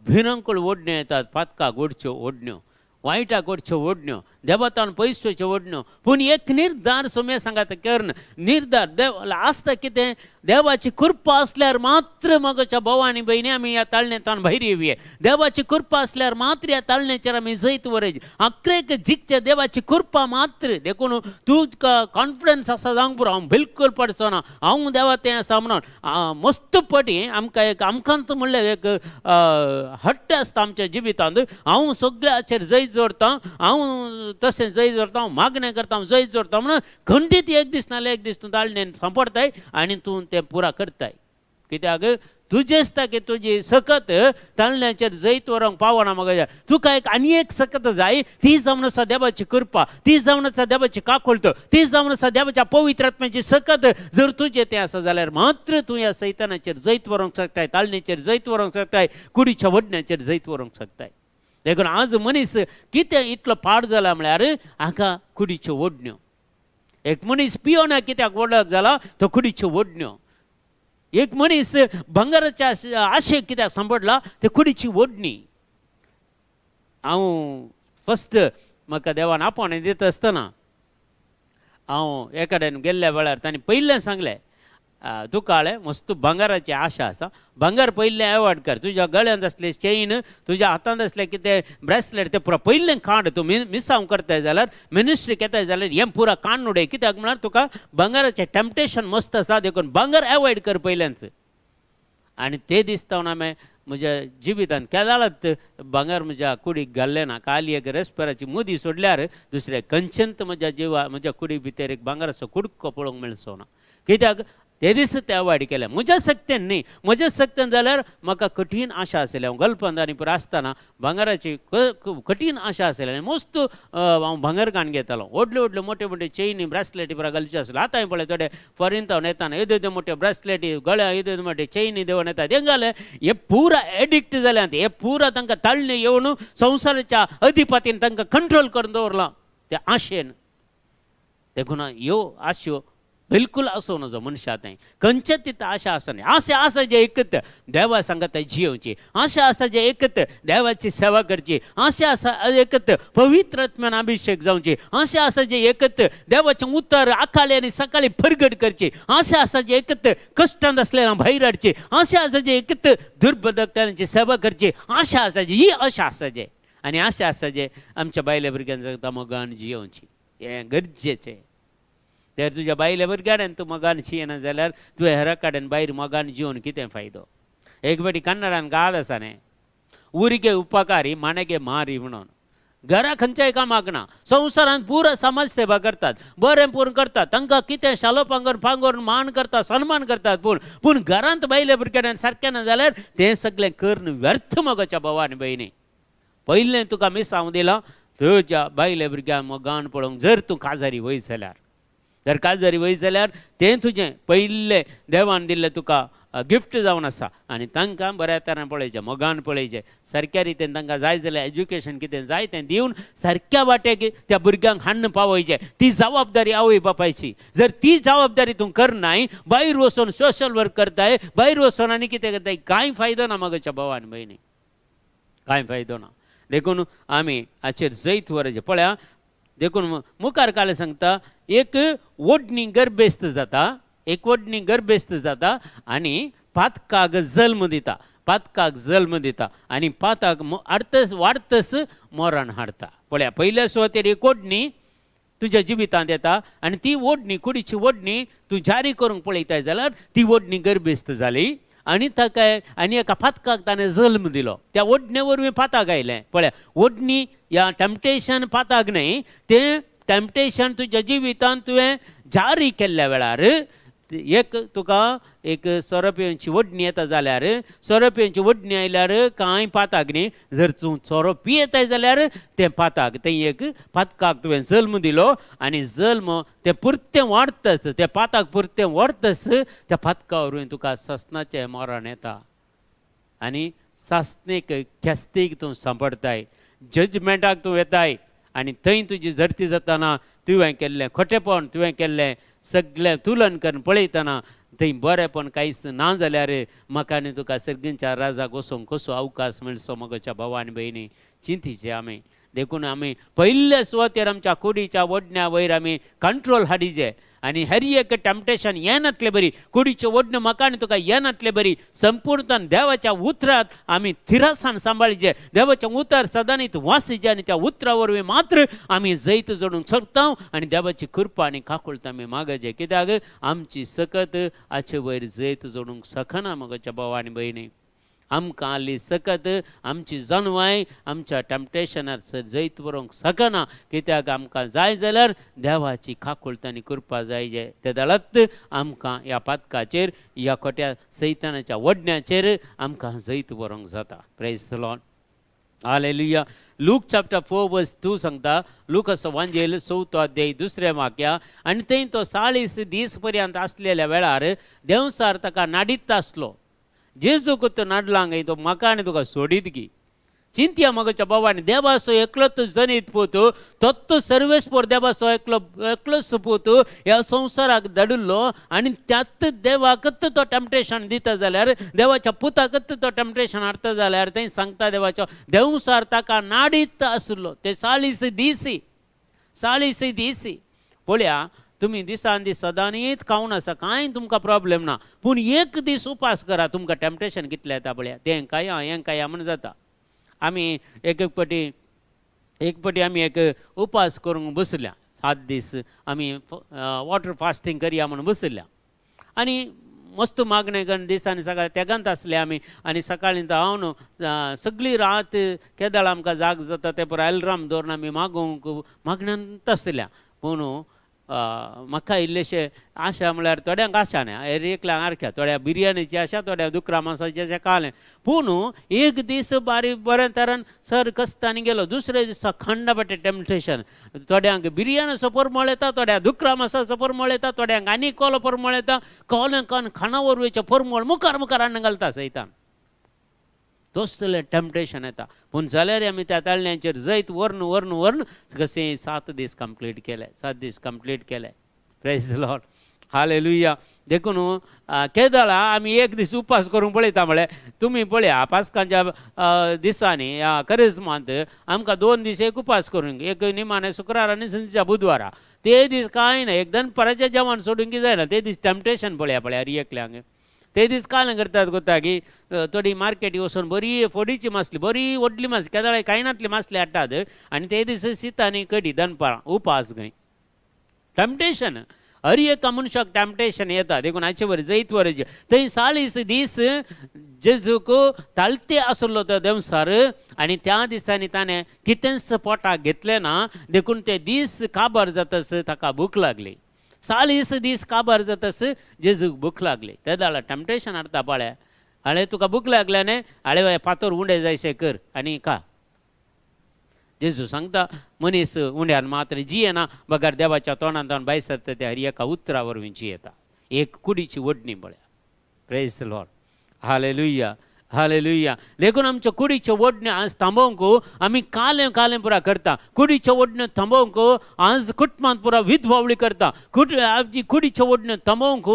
[SPEAKER 3] भिरंकूळ ओडण्यो येतात पातकाक ओडच्यो ओडण्यो वायटाक ओडच्यो ओडण्यो देवातावन पयसच्यो ओडण्यो पूण एक निर्धार सोम्या सांगात कर्ण निर्धार देव आसता कितें देवाची कृपा असल्यार मात्र मगच्या भाव आनी भयणी आमी ह्या ताळणेंतल्यान भायर येवये देवाची कृपा असल्यार मात्र ह्या ताळणेचेर आमी जैत वरय अक्रेक जिखचे देवाची कृपा मात्र देखून तुका कॉन्फिडन्स आसा जावंक पुरो हांव बिलकूल पडचो ना हांव देवा तें आसा म्हणून मस्त पटी आमकांत म्हणल्यार एक हट्ट आसता आमच्या जिवितांत हांव सगळ्याचेर जैत जोडटा हांव तशें जैत जोडटा हांव मागणें करता हांव जैत जोडटा म्हणून खंडीत एक दीस नाल्यार एक दीस तूं ताळणेन सांपडताय आनी तूं तें पुरा करताय कित्याक तुजें दिसता की तुजी सकत ताळण्याचेर जैत व्हरोंक पावना मगो तुका आनी एक सकत जाय ती जावन आसा देवाची कृपा ती जावन आसा देवाची काकुळट ती जावन आसा देवाच्या पवित्र आत्म्याची सकत जर तुजें तें आसा जाल्यार मात्र तूं ह्या सैतानाचेर जैत व्हरोंक शकताय ताळणेचेर जैत व्हरोंक शकताय कुडीच्या ओडण्याचेर जैत व्हरोंक शकताय देखून आज मनीस कितें इतलो पाड जाला म्हळ्यार हाका कुडीच्यो ओडण्यो एक मनीस पियोना कित्याक वडक जाला तो कुडीच्यो ओडण्यो एक मनीस भांगाराच्या आशेक कित्याक सांपडला ते कुडीची ओडणी हांव फस्ट म्हाका देवान आपोवणें दिता आसतना हांव एकाडेन गेल्ल्या वेळार तांणी पयलें सांगलें तुका आळे मस्त भांगाराची आशा आसा भांगार पयलें एवॉर्ड कर तुज्या गळ्यांत असले चेन तुज्या हातांत असले कितें ब्रेसलेट तें पुरो पयलें काड तूं मिसांव करताय जाल्यार मिनिस्ट्री येताय जाल्यार हें पुरा काण उडय कित्याक म्हळ्यार तुका भांगाराचें टॅम्पटेशन मस्त आसा देखून भांगार एवॉयड कर पयल्यांच आनी ते दिसतावन हांवें म्हज्या जिवितांत केदाळत भांगार म्हज्या कुडीक घाल्लें ना काली एक रेस्पेराची मुदी सोडल्यार दुसरे खंयचेंत म्हज्या कुडी भितर एक भांगाराचो कुडको पळोवंक मेळचो ना कित्याक ते दीस ते अवॉयड केले म्हज्या सक्तेन न्ही म्हज्या सक्तेन जाल्यार म्हाका कठीण आशा आसली हांव गल्फांत आनी पुरो आसतना भांगाराची कठीण आशा आसली आनी मस्त हांव भांगर घाण घेतालो व्हडल्यो व्हडल्यो मोठ्यो मोठ्यो चेनी ब्रेसलेटी पुरो घालच्यो आसल्यो आतांय पळय थोडे फॉरेन तावन येताना येद्यो मोठ्यो ब्रेसलेटी गळ्या येद्यो मोठ्यो चेनी देवन येतात हें जालें हे पुरा एडिक्ट जाल्यात हे पुरा तांकां ताळणे येवन संवसाराच्या अधिपतीन तांकां कंट्रोल करून दवरलां त्या आशेन देखून ह्यो आशयो बिलकुल असो नजो मनशांत खंयचेच तिथं आशा आसना आशा आसा जे एकत देवा सांगता जियोवची आशा आसा जे एकत देवाची सेवा करची आशा आसा एकत पवित्र आत्म्यान अभिषेक जावची आशा आसा जे एकत देवाचें उतर आखाळे आनी सकाळी परगट करची आशा आसा जे एकत कश्टांत असलेल्या भायर हाडची आशा आसा जे एकत दुर्बदकट्यांची सेवा करची आशा आसा जे ही आशा आसा जे आनी आशा आसा जे आमच्या बायले भुरग्यांक सांगता मोगान जियोवची हें गरजेचें त्या तुज्या बायले भुरग्यान तूं मोगान शियना जाल्यार तुवें हेरा कडेन भायर मोगान जिवन कितें फायदो. एक फावटी कन्नडान गाल आसा न्ही, उरिगे उपकारी मानेगे मारी म्हणून. घरा खंयच्याय कामाक ना, संवसारांत पुरो समाज सेवा करतात, बरें पूर्ण करतात, तांकां कितें शालो पांगोर मान करतात, सन्मान करतात, पूण घरांत बायले भुरग्यान सारकें ना जाल्यार तें सगळें करून व्यर्थ मोगाच्या भावान भयणी. पयलें तुका मिसांव दिलां, तुज्या बायले भुरग्यांक मोगान पळोवंक जर तूं काजारी वयत जाल्यार, जर काजारी वयत जाल्यार तें तुजें पयलें देवान दिल्लें तुका गिफ्ट जावन आसा. आनी तांकां बऱ्या तरेन पळयचें, मोगान पळयचें, सारक्या रितीन तांकां जाय जाल्यार एज्युकेशन कितें जाय तें दिवन सारक्या वाटेक त्या भुरग्यांक हाडून पावयचें. ती जबाबदारी आवय बापायची. जर ती जबाबदारी तूं करनाय, भायर वचून सोशल वर्क करताय, भायर वचून आनी कितें करताय, कांय फायदो ना मोगाच्या भावान भयणी, कांय फायदो ना. देखून आमी हाचेर जैत वरचें. पळया, देखून मुखार काल सांगता, एक ओडणी गर्भेस्त जाता, एक ओडणी गर्भेस्त जाता आनी पातकाक जल्म दिता, पातकाक जल्म दिता आनी पाताक वाडतस मरण हाडता. पळया, पयल्या सुवातेर एक ओडणी तुज्या जिवितांत येता आनी ती ओडणी, कुडीची ओडणी तूं जारी करूंक पळयताय जाल्यार ती ओडणी गर्भेस्त जाली आनी ताका आनी एका पातकाक ताणें जल्म दिलो. त्या ओडणे वरवीं पाताक आयलें. पळया, ओडणी या टॅम्पटेशन पाताक न्हय, तें टॅम्पटेशन तुज्या जिवितांत तुवें जारी केल्ल्या वेळार एक तुका एक सोरो ओडणी येता जाल्यार, सोरो ओडणी आयल्यार कांय पाताक न्ही, जर तूं सोरो पियेताय जाल्यार तें पाताक, तें एक पातकाक तुवें जल्म दिलो आनी जल्म तें पुरतें वाडतच, तें पाताक पुरतें वाडतच त्या पातका वरवीं तुका ससनाचें मरण येता आनी सासणेक ख्यास्तीक तूं सांपडताय, जजमेंटाक तूं येताय आनी थंय तुजी झरती जाताना तुवें केल्लें खोटेपण, तुवें केल्लें सगळें तुलन करून पळयतना थंय बरेंपण कांयच ना जाल्यार म्हाका आनी तुका सर्गींच्या राजाक वचोंक कसो अवकाश मेळचो मोगाच्या भावान भयणी. चिंतीचे आमी. देखून आमी पयल्या सुवातेर आमच्या कुडीच्या ओडण्या वयर आमी कंट्रोल हाडिचे आनी हेर एक टॅम्पटेशन येनातलें बरी, कुडीचें ओडणें म्हाका आनी तुका येनातलें बरी. संपूर्णतान देवाच्या उतरांत आमी थिरासान सांबाळचें, देवाचें उतर सदांच वाचचें आनी त्या उतरा वरवीं मात्र आमी जैत जोडूंक शकता आनी देवाची कृपा आनी काकुळट आमी मागचें. कित्याक आमची सकत हाचे वयर जैत जोडूंक शकना मोगाच्या भावान भयणी. आमकां हाली सकत आमची जनवाय आमच्या टॅम्पटेशनार जैत व्हरूंक शकना. कित्याक आमकां जाय जाल्यार देवाची काकुळट आनी कृपा जाय. ते दळत आमकां ह्या पातकाचेर, ह्या खोट्या सैतानाच्या ओडण्याचेर आमकां जैत व्हरूंक जाता. Praise the Lord. Hallelujah. Luke chapter 4 verse 2 सांगता, लूकाचो वांजेल 4 अध्याय 2 वाक्या. आनी थंय तो 40 दीस पर्यंत आसलेल्या वेळार देवसार ताका नाडित आसलो. जेजूक तो नाडलांग तो म्हाका आनी तुका सोडीत गी. चिंतया मोगाच्या भावान, देवाचो एकलोच जनीत पोतो, तोच सर्वेस्पर देवाचो एकलोच पोतो ह्या संवसाराक धाडिल्लो आनी त्यात देवाकच तो टॅम्पटेशन दिता जाल्यार, देवाच्या पुताकच तो टॅम्पटेशन हाडटा जाल्यार थंय सांगता देवाच्या देवसार ताका नाडीत आसलो. ते 40 दीस. पळया, तुमी दिसान दीस सदांच खावन आसा, कांय तुमकां प्रॉब्लेम ना, पूण एक दीस उपास करा, तुमकां टॅम्पटेशन कितलें येता पळया. तें खाया म्हण जाता. आमी एक पाटी आमी एक उपास करूंक बसल्या, 7 दीस आमी वॉटर फास्टींग करया म्हणून बसल्या आनी मस्त मागणें करून दिसांनी सकाळीं तेगांत आसले आमी आनी सकाळीं हांव न्हू सगळी रात केदाळ आमकां जाग जाता ते पळय अलार्म दवरून आमी मागण्यांत आसल्या. पूण म्हाका इल्लेशें आशा म्हळ्यार थोड्यांक आशा न्ही, एकल्यांक आरख्या, थोड्या बिरयानीची आशा, थोड्या दुकरा मांसाची अशें कालें. पूण एक दीस बरें तरेन सर कस्तांनी गेलो, दुसरे दिसा खंडापटे टॅम्पटेशन. थोड्यांक बिरयानीचो परमळ येता, थोड्या दुकरा मांसाचो परमळ येता, थोड्यांक आनी कोलो परमळ येता. कोल्यान खाणा वरवींचें परमळ मुखार हाडून घालता सैतान. तसलें टॅम्पटेशन येता. पूण जाल्यार आमी त्या ताळण्यांचेर जैत व्हरून कशें 7 दीस कंप्लीट केले. Praise the Lord. हालेलुया. देखून केदाळा आमी एक दीस उपास करूंक पळयता म्हळ्यार तुमी पळया, पास्कांच्या दिसांनी ह्या करिस्मांत आमकां 2 दीस एक उपास करूंक, एक निमाणे शुक्रार आनी संजेच्या बुधवारा. ते दीस कांय ना, एक दनपाराचें जेवण सोडूंक की जायना. ते दीस टॅम्पटेशन पळया एकल्यांक. ते दीस काल करतात गोता की थोडी मार्केटी वचून बरी फोडीची मासली, बरी व्हडली मासली, केदाळे कांयनातली मासली हाडटात आनी ते दीस शीत आनी कडी दनपारां उपास खंय. टॅम्पटेशन हर एका मनशाक टॅम्पटेशन येता देखून हाचे वर जैत वर थंय 40 दीस जेजूक ताळते आसलो तो देवसार आनी त्या दिसांनी ताणें कितेंच पोटाक घेतलें ना देखून ते दीस काबार जातस ताका भूक लागली 40 दीस काबार जातस जेजूक भूक लागली ते जाल्यार टॅम्पटेशन हाडटा पळय हाळे तुका भूक लागल्याने हाळे फातर उंडे जायशे कर आनी खा जेजू सांगता मनीस उंड्यान मात्र जियेना बगार देवाच्या तोंडांतल्यान भायर सरता ते हर एका उतरा वरवीं जियेता एक कुडीची ओडणी पळया praise the Lord hallelujah hallelujah देखून आमच्या कुडीच्या ओडण्यो आज थांबोवंक आमी कालें कालें पुरा करता कुडीच्या ओडण्यो थांबोवंक आज कुटुंबांत पुरा विधवावळी करता आमची कुडीच्या ओडण्यो थांबोवंक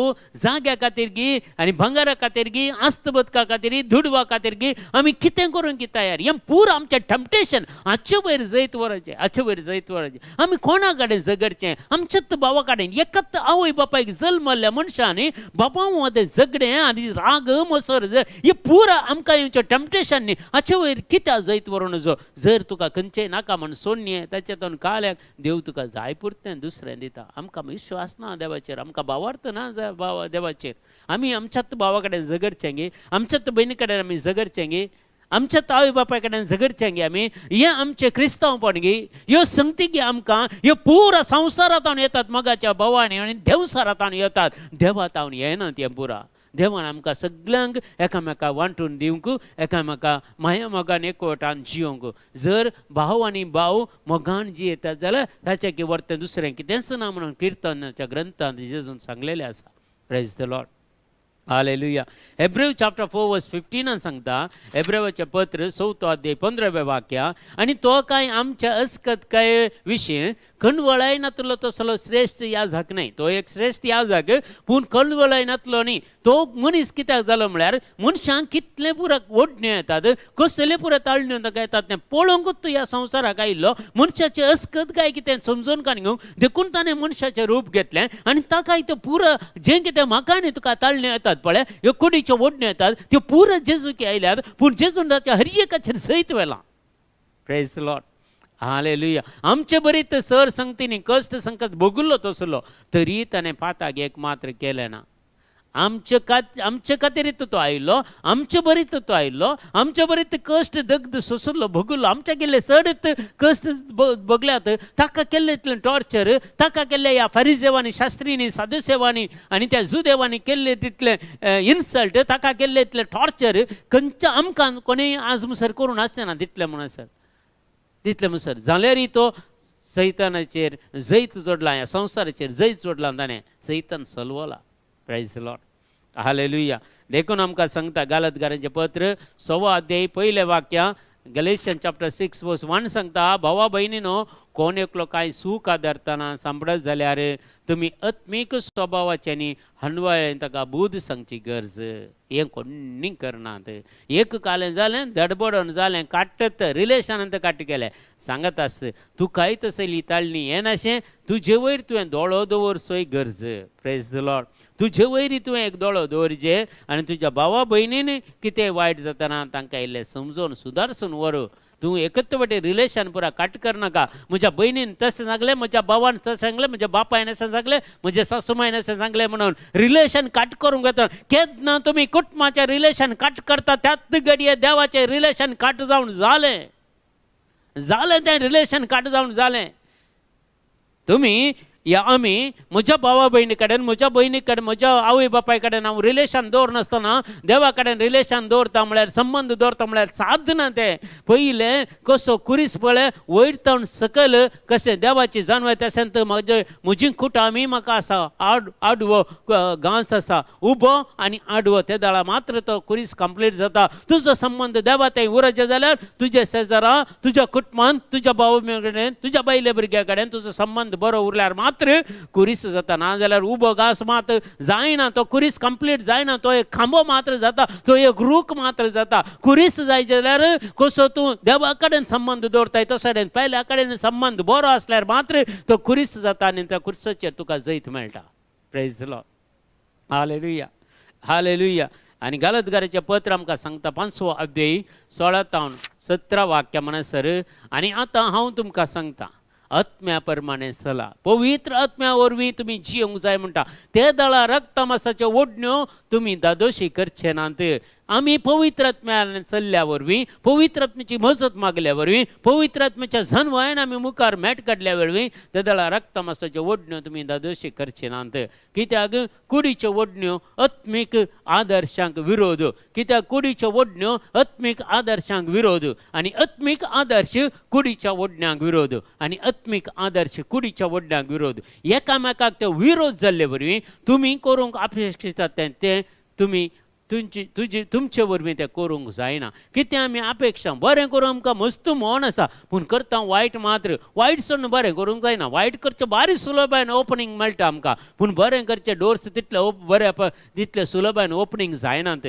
[SPEAKER 3] जाग्या खातीर गी आनी भंगारा खातीर गी आस्त बदका खातीर दुडवा खातीर गी आमी कितें करूंक तयार हें पूर आमचें टॅम्पटेशन हाचे वयर जैत वराचें हाचे वयर जैत वराचें आमी कोणा कडेन झगडचें आमच्याच भावा कडेन एकच आवय बापायक जल्मल्ल्या मनशांनी बाबा मदें झगडें आनी राग मसर हे पूर आमकां येवचें टॅम्पटेशन न्ही हाचे वयर कित्याक जैत व्हरून नजो जर तुका खंयचेय नाका म्हण सोडणें ताचेतून काल्याक देव तुका जाय पुरतें दुसरें दिता आमकां विश्वास ना देवाचेर आमकां भावार्थ ना जाय देवाचेर आमी आमच्याच भावा कडेन झगडचें गे आमच्याच भयणी कडेन आमी झगडचें गे आमच्याच आवय बापाय कडेन झगडचें गे आमी हें आमचें क्रिस्तांवपण गे ह्यो संगती गे आमकां ह्यो पुरा संवसारांतल्यान येतात मगाच्या भावांनी आनी देवसारांतल्यान येतात देवांतल्यान येनात हें पुरा देवान आमकां सगळ्यांक एकामेकाक वांटून दिवंक एकामेका माया मोगान एकवटान जियोंक जर भाव आनी भाव मोगान जियेतात जाल्यार ताचें की वर्तें दुसरें कितेंच ना म्हणून किर्तनाच्या ग्रंथांत जेजून सांगलेलें आसा praise the Lord hallelujah Hebrews chapter 4 verse 15 सांगता हेब्रेवाचें पत्र 4 अध्याय 15वें वाक्य आनी तो काय आमच्या अस्कत काय विशीं कणवळायनातलो तसलो श्रेश्ठ याजक न्ही तो एक श्रेश्ठ याजक पूण कणवळायनातलो न्ही तो मनीस कित्याक जालो म्हळ्यार मनशांक कितले पुरा ओडण्यो येतात कसले पुरा ताळण्यो ताका येतात तें पळोवंकूच तो ह्या संवसाराक आयिल्लो मनशाचें अस्कत काय कितें समजून घेवंक देखून ताणें मनशाचें रूप घेतलें आनी ताकाय तो पुरो जें कितें म्हाका न्ही तुका ताळण्यो येतात पळय ह्यो कुडीच्यो ओडण्यो येतात त्यो पुरो जेजूक आयल्यात पूण जेजून ताच्या हर एकाचेर जैत व्हेलां प्रेज द लॉर्ड हालेलुया आमचे बरीत सर संगतींनी कश्ट संकट भोगुल्लो तसलो तरी ताणें पाताक एक मात्र केलें ना आमचे खातीरच तो आयिल्लो आमचे बरीत तो आयिल्लो आमचे बरीत कश्ट दग्ध सोसुल्लो भोगुल्लो आमच्या गेल्ले चडत कश्ट भोगल्यात ताका केल्ले इतलें टॉर्चर ताका केल्ले ह्या फारिजेवांनी शास्त्रींनी साधुसेवांनी आनी त्या जुदेवांनी केल्ले तितले इन्सल्ट ताका केल्ले इतले टॉर्चर खंयच्या आमकां कोणेय आज मुसर करून आसना दितले म्हणून सर दितले म्हणसर जाल्यारय तो सैतानाचेर जैत जोडला ह्या संवसाराचेर जैत जोडला ताणें सैतान चलवला प्रेज द लॉर्ड हालेलुया देखून आमकां सांगता गालतकारांचें पत्र 6 अध्याय 1 वाक्य गलेशियन चॅप्टर 6 वर्स 1 सांगता भावा भयणीनो कोण एकलो कांय सूख आदारतना सांबाळत जाल्यार तुमी आत्मीक स्वभावाच्यांनी हणवळेन ताका बूद सांगची गरज हें कोणी करनात एक कालें जालें धडबडोन जालें काडटत रिलेशनांत काट केलें सांगत आसत तूं कांय तसली ताळणी हें नाशें तुजे वयर तुवें दोळो दवरचोय गरज प्रेज द लॉर्ड तुजे वयर तुवें एक दोळो दवरचें आनी तुज्या भावा भयणीन कितें वायट जातना तांकां इल्लें समजोवन सुदारसून व्हर तूं एकच वाटेन रिलेशन पुरा काट करनाका म्हज्या भयणीन तशें सांगलें म्हज्या भावान तशें सांगलें म्हज्या बापायन अशें सांगलें म्हज्या सासूमायन अशें सांगलें म्हणून रिलेशन काट करूंक येता केन्ना तुमी कुटुंबाचें रिलेशन काट करता त्याच घडये देवाचें रिलेशन काट जावन जालें तें रिलेशन काट जावन जालें तुमी या आमी म्हज्या भावा भयणी कडेन म्हज्या भयणी कडेन म्हज्या आवय बापाय कडेन हांव रिलेशन दवरनासतना देवा कडेन रिलेशन दवरता म्हळ्यार संबंद दवरता म्हळ्यार साधना तें पयलें कसो कुरीस पळय वयर तावन सकयल कशें देवाची जानवर तशेंच म्हजी खूट आमी म्हाका आसा आडवो घांस आसा उबो आनी आडवो ते दाळा मात्र तो कुरीस कंप्लीट जाता तुजो संबंद देवा थंय उरचे जाल्यार तुजे शेजारा तुज्या कुटुंबांत तुज्या भावा कडेन तुज्या बायले भुरग्या कडेन तुजो संबंद बरो उरल्यार मात्र कुरीस जाता ना जाल्यार उबो घास मात जायना तो कुरीस कंप्लीट जायना तो एक खांबो मात्र जाता तो एक रूख मात्र जाता कुरीस जाय जाल्यार कसो तूं देवा कडेन संबंद दवरताय तसो पयल्या कडेन संबंद बरो आसल्यार मात्र तो कुरीस जाता आनी त्या कुरिसाचेर तुका जैत मेळटा praise the Lord hallelujah hallelujah आनी गालतकाराचें पत्र आमकां सांगता 5 अध्याय 16 ते 17 वाक्य म्हणसर आनी आतां हांव तुमकां सांगता आत्म्या प्रमाणे चला. पवित्र आत्म्या वरवीं तुमी जियोंक जाय म्हणटा. ते दळा रक्त मांसाच्यो ओडण्यो तुमी दादोशी करचे नात. आमी पवित्र आत्म्यान चल्ल्या वरवीं, पवित्र आत्म्याची मजत मागल्या वरवीं, पवित्र आत्म्याच्या झनवायन आमी मुखार मेट काडल्या वरवीं ते दळा रक्त मांसाच्यो ओडण्यो तुमी दादोशी करचे नात. कित्याक कुडीच्यो ओडण्यो आत्मीक आदर्शांक विरोध. कित्याक कुडीच्यो ओडण्यो आत्मीक आदर्शांक विरोध आनी आत्मीक आदर्श कुडीच्या ओडण्यांक विरोध आनी आत्मीक आदर्श कुडीच्या ओडण्यांक विरोध. एकामेकाक ते विरोध जाल्ले वरवीं तुमी करूंक अपेक्षितात ते तुमी तुमचे वरवीं तें करूंक जायना. कितें आमी अपेक्षा बरें करूं आमकां मस्त मोन आसा, पूण करता वायट मात्र. वायट सोडून बरें करूंक जायना. वायट करचें बारी सुलभान ओपनिंग मेळटा आमकां, पूण बरें करचें डोर्स तितले बरें तितले सुलभान ओपनिंग जायनात.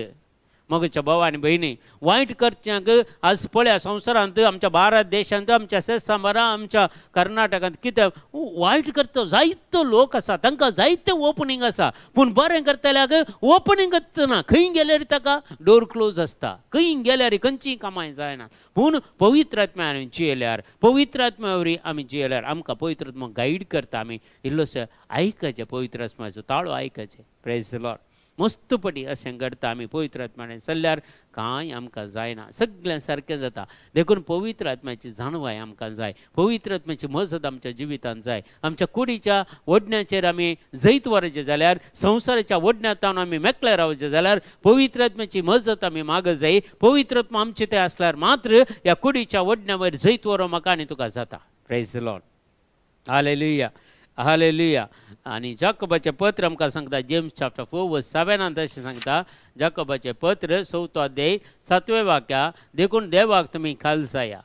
[SPEAKER 3] मगच्या भाव आनी भयणी, वायट करच्यांक आज पळया संवसारांत, आमच्या भारत देशांत, आमच्या सेसांबारा, आमच्या कर्नाटकांत कितें वायट करता जायतो लोक आसा, तांकां जायते ओपनिंग आसा. पूण बरें करतल्याक ओपनिंगच ना. खंय गेल्यार ताका डोर क्लोज आसता. खंय गेल्यार खंयचीय कामाय जायना. पूण पवित्र आत्म्यान जियेल्यार, पवित्र आत्म्या वरवीं आमी जियेल्यार आमकां पवित्र आत्मा गायड करता. आमी इल्लोसो आयकचें, पवित्र आत्म्याचो ताळो आयकचें. Praise the Lord. मस्तपटी अशें करता आमी पवित्र आत्म्यान चल्ल्यार कांय आमकां जायना. सगळें सारकें जाता. देखून पवित्र आत्म्याची जाणवाय आमकां जाय. पवित्र आत्म्याची मजत आमच्या जिवितांत जाय. आमच्या कुडीच्या ओडण्याचेर आमी जैत वरचे जाल्यार, संवसाराच्या ओडण्यातावन आमी मेकळे रावचे जाल्यार पवित्र आत्म्याची मजत आमी मागत जाय. पवित्र आत्मा आमचे ते आसल्यार मात्र ह्या कुडीच्या ओडण्या वयर जैत वरो म्हाका आनी तुका जाता. Praise the Lord. Hallelujah, hallelujah. आणि जाकोबाचें पत्र आमकां सांगता, जेम्स चॅप्टर 4:7 अशें सांगता. जाकोबाचें पत्र 4 अध्याय 7वें वाक्या, देखून देवाक तुमी कालजाया.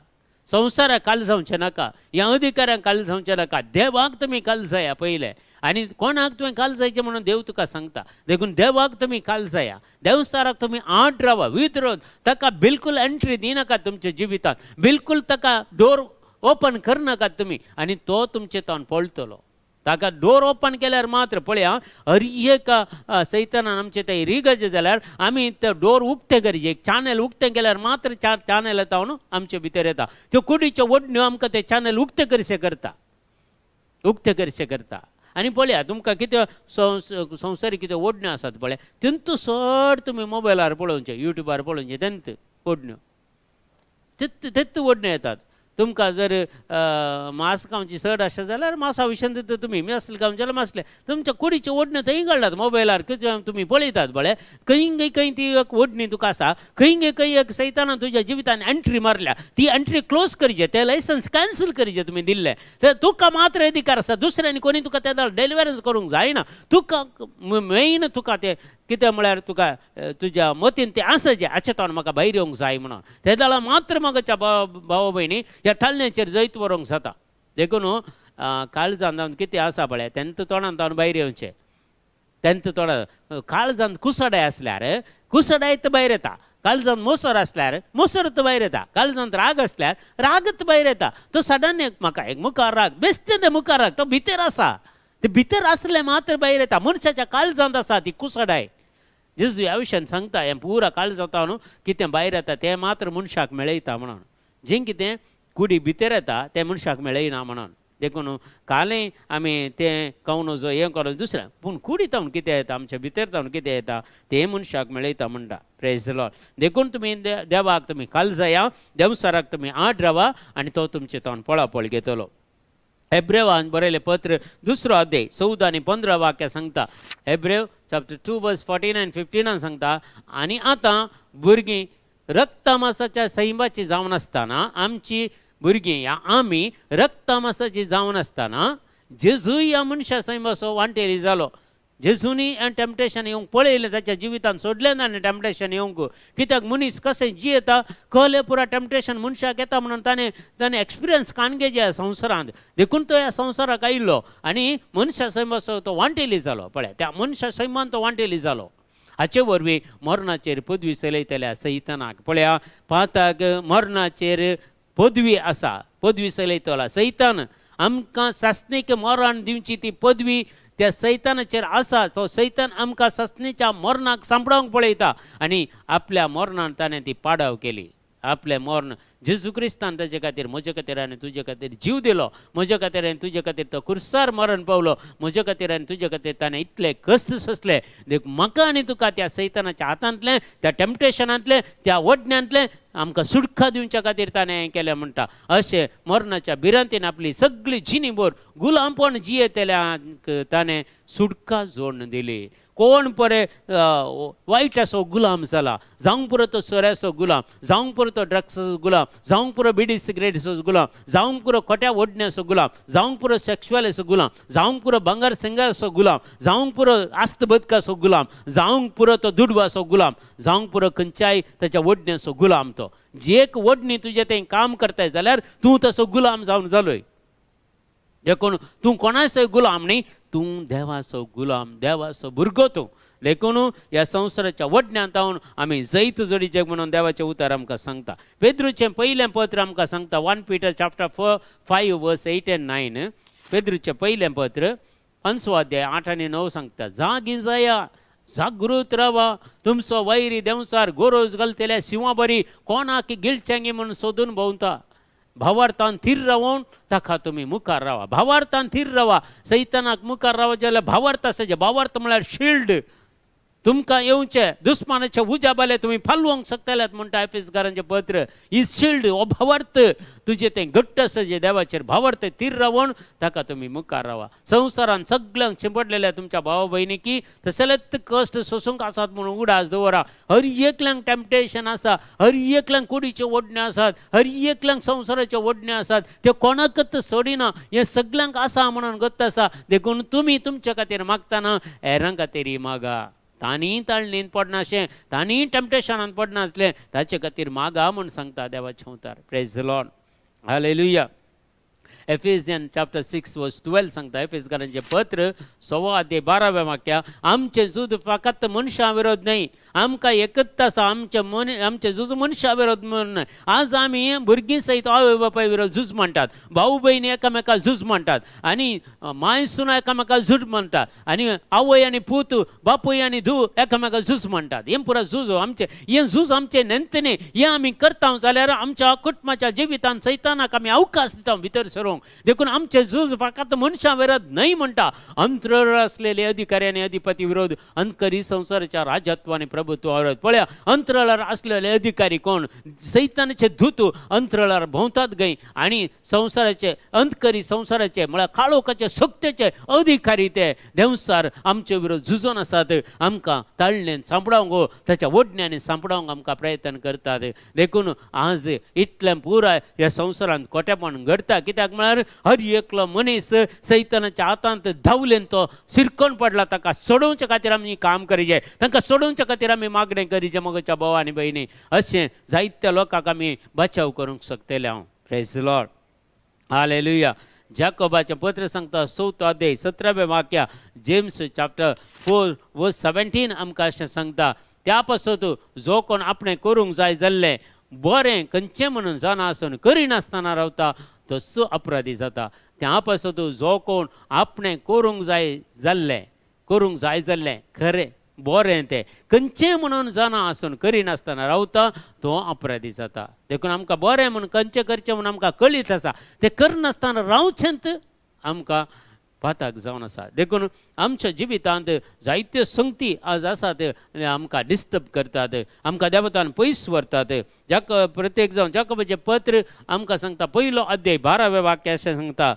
[SPEAKER 3] संवसाराक कालजावचें नाका, ह्या अधिकाऱ्यांक कालजावचें नाका, देवाक तुमी कालजाया पयले. आनी कोणाक तुवें कालजायचें म्हणून देव तुका सांगता. देखून देवाक तुमी कालजाया. देवसाराक तुमी आड रावा, विरोध. ताका बिलकुल एंट्री दिनाकात तुमच्या जिवितांत. बिलकुल ताका डोर ओपन करनाकात तुमी, आनी तो तुमचे तोंड पळतलो. ताका डोर ओपन केल्यार मात्र पळया, हर एक सैतानान आमचे ते रिगजे जाल्यार आमी ते डोर उक्ते करचे. एक चॅनल उक्तें केल्यार मात्र चॅनल येता न्हू आमचे भितर येता. त्यो कुडीच्यो ओडण्यो आमकां ते चॅनल उक्ते करचे करता, उक्ते करचे करता. आनी पळया, तुमकां कितें संवसारीक कितें ओडण्यो आसात पळय, तेंतू चड तुमी मोबायलार पळोवचे, युट्यूबार पळोवचे, तेंत ओडण्यो तेत ओडण्यो येतात. तुमकां जर मांस खावची सड आसा जाल्यार मांसा विशयन तुमी मसले खावचे जाल्यार मसले. तुमच्या कुडीच्यो ओडण्यो थंय घालतात मोबायलार, तुमी पळयतात बळे. खंय खंय ती एक ओडणी तुका आसा, खंय खंय एक सैतानान तुज्या जिवितान एंट्री मारल्या, ती एंट्री क्लोज करचे, ते लायसन्स कॅन्सल करचे तुमी दिल्ले. तर तुका मात्र अधिकार आसा. दुसऱ्यांनी कोणी तुका त्या डेलिव्हरन्स करूंक जायना. तुका मेन तुका ते कितें म्हळ्यार तुका तुज्या मतीन तें आसचें, आचेतान म्हाका भायर येवंक जाय म्हणून. ते जाल्यार मात्र म्हाका भाव भयणी ह्या थालण्याचेर जैत व्हरूंक जाता. देखून काळजान जावन कितें आसा पळय, तेंत तोंडान जावन भायर येवचें. तेंत तोंडान काळजान कुसडाय आसल्यार कुसडायत भायर येता. काळजान मोसर आसल्यार मोसरत भायर येता. काळजांत राग आसल्यार रागत भायर येता. तो सडन म्हाका एक मुखार राग, बेश्टें तें मुखार राग, तो भितर आसा. ते भितर आसले मात्र भायर येता. मनशाच्या काळजांत आसा ती कुसडाय. जेजू ह्या विशयान सांगता, हें पुरा काळजांत न्हू कितें भायर येता तें मात्र मनशाक मेळयता म्हणून. जें कितें कुडी भितर येता तें मनशाक मेळयना म्हणून. देखून कालय आमी तें कवनो जो हें करून दुसऱ्या, पूण कुडी तावन कितें येता, आमच्या भितर तावन कितें येता तें मनशाक मेळयता म्हणटा. Praise the Lord. देखून तुमी देवाक तुमी कालजाया, देवसाराक तुमी आड रावा, आनी तो तुमचे तोंड पळापळ घेतलो. हेब्रेवान बरयलें पत्र 2 अध्याय 14 आनी 15 वाक्या सांगता. हेब्रेव चॅप्टर 2:14-15 सांगता, आनी आतां भुरगीं रक्तमासाच्या सैमाची जावन आसतना, आमची भुरगीं आमी रक्तमासाची जावन आसतना जेजूय ह्या मनशा सैमाचो वांटेली जालो. जेजूनी टेम्पटेशन येवंक पळयलें, ताच्या जिवितान सोडलें ना न्ही टेम्पटेशन येवंक. कित्याक मनीस कशें जियेता कळ्ळें पुरा टेम्पटेशन मनशाक येता म्हणून ताणें एक्सपिरियन्स काणगेचे संवसारांत. देखून तो ह्या संवसाराक आयिल्लो आनी मनशा सैमाचो तो वांटेली जालो. पळय, त्या मनशा सैमान तो वांटेली जालो. हाचे वरवीं मरणाचेर पदवी चलयतल्या सैतानाक. पळया, पाताक मरणाचेर पदवी आसा, पदवी चलयतला सैतान. आमकां सासणीक मरण दिवची ती पदवी त्या सैतानाचेर आसा. तो सैतान आमकां सासणेच्या मरणाक सांबाळूंक पळयता आनी आपल्या मरणान ताणें ती पाडाव केली. आपलें मरण जेजू क्रिस्तान ताचे खातीर म्हजे खातीर आनी तुजे खातीर जीव दिलो, म्हजे खातीर आनी तुजे खातीर तो कुर्सार मरण पावलो, म्हजे खातीर आनी तुजे खातीर ताणें इतले कश्ट सोंसले. देख म्हाका आनी तुका त्या सैतानाच्या हातांतले, त्या टेम्पटेशनांतले, त्या वडण्यांतले आमकां सुटका दिवच्या खातीर ताणें हें केलें म्हणटा. अशें मरणाच्या भिरांतीन आपली सगळी जिणीभर गुलामपण जियेतल्यांक ताणें सुटका जोडून दिली. कोण परे वायट असो गुलाम जाला, जावंक पुरो तो सोऱ्याचो गुलाम, जावंक पुरो तो ड्रग्साचो गुलाम, जावंक पुरो बिडी सिगरेटीचो गुलाम, जावंक पुरो खोट्या ओडण्याचो गुलाम, जावंक पुरो सेक्शुअलीचो गुलाम, जावंक पुरो भांगर सिंगाराचो गुलाम, जावंक पुरो आस्त बदकाचो गुलाम, जावंक पुरो तो दुडवाचो गुलाम, जावंक पुरो खंयच्याय ताच्या ओडण्याचो गुलाम. तो जी एक ओडणी तुजें तें काम करताय जाल्यार तूं तसो गुलाम जावन जालोय. देखून तूं कोणाचोय गुलाम न्ही, तूं देवाचो गुलाम, देवाचो भुरगो तूं. देखून ह्या संवसाराच्या वडण्यांत हांव आमी जैत जोडीचे म्हणून देवाचें उतर आमकां सांगता. पेद्रूचें पयलें पत्र आमकां सांगता 1 Peter chapter 5 verse 8 and 9. पेद्रूचें पयलें पत्र 5 अध्याय 8 आनी 9 सांगता, जागी जाया, जागृत रावा, तुमचो वैरी देवसार गोरोज घालतल्या शिवां बरी कोणाक गिळचेंगी म्हणून सोदून भोंवता. भावार्थान थीर रावून ताका तुमी मुखार रावा. भावार्थान थीर रावा. सैतानाक मुखार रावा जाल्यार भावार्थ आसा. भावार्थ म्हळ्यार शिल्ड. तुमकां येवचे दुस्मानाचे उजाबाले तुमी फालोवंक शकतल्यात म्हणटा एफेसकारांचें पत्र. ही शिल्ड हो भावार्थ तुजें तें घट्ट आसा जे देवाचेर भावार्थ थीर रावून ताका तुमी मुखार रावा. संवसारान सगळ्यांक चिंपडलेल्या तुमच्या भावा भयणीकी तसलेच कश्ट सोसूंक आसात म्हणून उडास दवरा. हर एकल्यांक टेम्पटेशन आसा, हर एकल्यांक कुडीच्यो ओडण्यो आसात, हर एकल्यांक संवसाराच्यो ओडण्यो आसात. त्यो कोणाकच सोडिना. हें सगळ्यांक आसा म्हणून गत आसा. देखून तुमी तुमच्या खातीर मागतना हेरां खातीर मागा. तांणी ताळणीन पडनाशें, तांणी टेम्पटेशनान पडनासलें, ताचे खातीर मागा म्हूण सांगता देवाचें उतर. Praise the Lord. Hallelujah. Ephesian chapter 6 verse 12 सांगता. एफेसकारांचें पत्र 6 अध्याय 12व्या वाक्या, आमचें झूज फकत मनशां विरोध न्हय, आमकां एकच आसा. आमचें झूज मनशां विरोध म्हणून आज आमी भुरगीं सयत आवय बापाय विरोध झूज म्हणटात, भाऊ भयणी एकामेकाक झूज म्हणटात, आनी माय सुना एकामेकाक झूज म्हणटात, आनी आवय आनी पूत, बापूय आनी धूव एकामेकाक झूज म्हणटात. हें पुरो झूज आमचें. हें झूज आमचें नेंतने. हें आमी करता जाल्यार आमच्या कुटुंबाच्या जिवितांत सैतानाक आमी अवकाश दिता भितर सरूंक. देखून आमचे झूज फकत मनशां विरोध न्हय म्हणटा. अंतराळ असलेले अधिकारी आनी अधिपती विरोध, अंतकरी संसाराच्या राजत्व आनी प्रभुत्वा विरोध. पळया, अंतराळार असलेले अधिकारी कोण? सैतानाचे दूत अंतराळार भोंवतात गय. आनी संसाराचे अंतकरी संसाराचे म्हळ्यार काळोखाचे सत्तेचे अधिकारी ते देवसार आमचे विरोध झुजून आसात. आमकां ताळणेन सांपडावंक, ताच्या ओडण्यानी सांपडावंक आमकां प्रयत्न करतात. देखून आज इतलें पुराय ह्या संवसारांत खोटेपण घडता. कित्याक म्हळ्यार हर एकलो मनीस सैतानाच्या हातांत धांवलेन तो सिरकोन पडला. ताका सोडोवच्या खातीर आमी काम करिजे, तांकां सोडोवच्या खातीर आमी मागणें करिजे. मोगाच्या भाव आनी भयणी, अशें जायत्या लोकांक आमी बचाव करूंक शकतले. हांव प्रेज द लॉर्ड. हालेलुया. जाकोबाचें पत्र सांगता 4 अध्याय 17व्या वाक्या, जेम्स चॅप्टर 4 verse 17 आमकां अशें सांगता, त्या पासत जो कोण आपणें करूंक जाय जाल्लें बरें खंयचें म्हणून जाणा आसून करिनासतना रावता तसो अपराधी जाता. त्या पासत जो कोण आपणें करूंक जाय जाल्लें खरें बरें तें खंयचें म्हणून जाणा आसून करिनासतना रावता तो अपराधी जाता. देखून आमकां बरें म्हणून खंयचें करचें म्हणून आमकां कळीत आसा, तें करनासतना रावचेंत आमकां पाताक जावन आसा. देखून आमच्या जिवितांत जायत्यो संगती आज आसात, आमकां डिस्टर्ब करतात, आमकां देवतान पयस व्हरतात. प्रत्येक जावन जाकोबाचें पत्र आमकां सांगता 1 अध्याय 12व्या वाक्या अशें सांगता,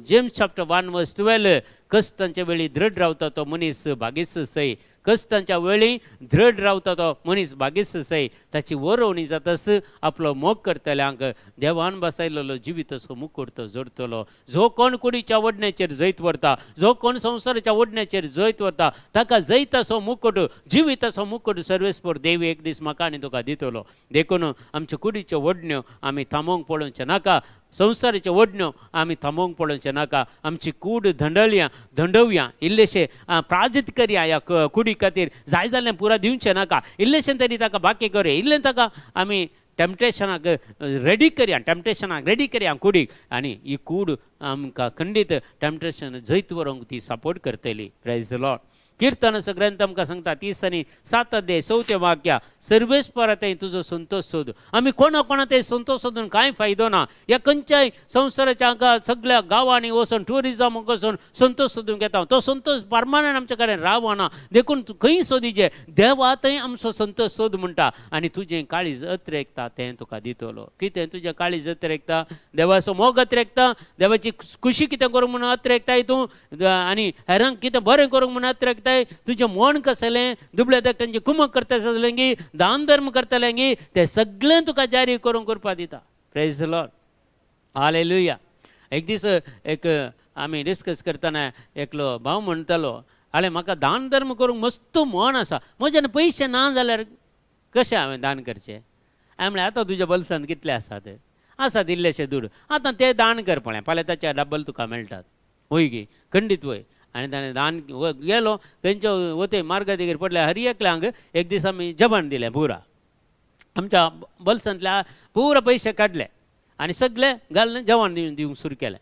[SPEAKER 3] जेम्स चॅप्टर 1 verse 12, कश्टांच्या वेळी दृढ रावता तो मनीस भागीस सै. कश्टांच्या वेळी दृढ रावता तो मनीस भागीस सै. ताची वरवणी जातास आपलो मोग करतल्यांक देवान बसयलेलो जिविताचो मुकुट तो जोडटलो. जो कोण कुडीच्या ओडण्याचेर जैत व्हरता, जो कोण संवसाराच्या ओडण्याचेर जैत व्हरता, ताका जैताचो मुकुट, जिविताचो मुकुट सर्वेस्पर देव एक दीस म्हाका आनी तुका दितलो. देखून आमच्यो कुडीच्यो ओडण्यो आमी थांबोवंक पडोवचे नाका. संवसाराच्यो ओडण्यो आमी थांबोवंक पडोवचे नाका. आमची कूड धंडवया, इल्लेशें प्राजीत करया ह्या कुडी खातीर. जाय जाल्लें पुरा दिवचें नाका. इल्लेशें तरी ताका बाकी करया. इल्लें ताका आमी टेम्पटेशनाक रेडी करया कुडीक. आनी ही कूड आमकां खंडीत टेम्पटेशन जैत व्हरूंक ती सपोर्ट करतली. Praise the Lord. किर्तनाचो ग्रंथ आमकां सांगता 30 आनी 7 अध्याय 4 वाक्या सर्वेस्परांतय तुजो संतोष सोद. आमी कोणा थंय संतोष सोदून कांय फायदो ना. ह्या खंयच्याय संवसाराच्या हांगा सगळ्या गांवांनी वचून टुरिजमाक वचून संतोष सोदून घेता. तो संतोष परमानंट आमचे कडेन रावना. देखून खंय सोदीचे देवातय आमचो संतोष सोद म्हणटा आनी तुजें काळीज अत्रेकता तें तुका दितलो. कितें तुजें काळीज अत्रेकता? देवाचो मोग अत्रेकता, देवाची खुशी कितें करूंक म्हणून अत्रेकताय तूं, आनी हेरांक कितें बरें करूंक म्हणून अत्रेकताय. तुजें मन कसलें, दुबळ्या धाकट्यांची कुमक करता जाल्यार गी, दान धर्म करतलें गी, तें सगळें तुका जारी करूंक करपा दिता. Praise the Lord. हालेलुया. एक दीस एक आमी डिस्कस करतना एकलो भाव म्हणटालो, आले म्हाका दान धर्म करूंक मस्त मन आसा, म्हज्यान पयशे ना जाल्यार कशें हांवें दान करचें? हांवें म्हणलें आतां तुज्या बल्सांत कितले आसात? आसात इल्लेशे दूड. आतां तें दान कर पळय, फाल्यां ताच्या डबल तुका मेळटात. वय गी, खंडीत वय. आनी ताणें दान गेलो, तेंच्या वते मार्गादेगेर पडल्या. हरी एकल्यांक एक दीस आमी जेवण दिलें पुरा. आमच्या बल्सांतल्या पुरा पयशे काडले आनी सगळे घालून जेवण दिवंक सुरू केलें.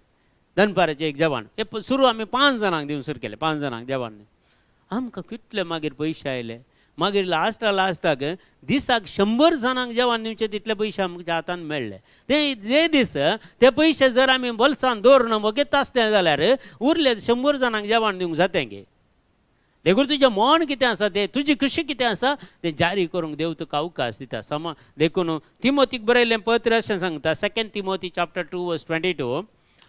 [SPEAKER 3] दनपाराचें एक जेवण हे सुरू आमी 5 जाणांक दिवंक सुरू केलें. 5 जाणांक जेवण. आमकां कितले मागीर पयशे आयले. मागीर लास्टाक दिसाक 100 जाणांक जेवण दिवचे तितले पयशे आमच्या हातान मेळ्ळे. ते दीस ते पयशे जर आमी बल्सान दवरून वगेत आसले जाल्यार उरले 100 जाणांक जेवण दिवंक जातें गे. देखून तुजें मन कितें आसा तें, तुजी खुशी कितें आसा तें जारी करूंक देव तुका अवकाश दिता. देखून तिमोथीक बरयलें पत्र अशें सांगता, 2 तिमोथी चॅप्टर 2:22.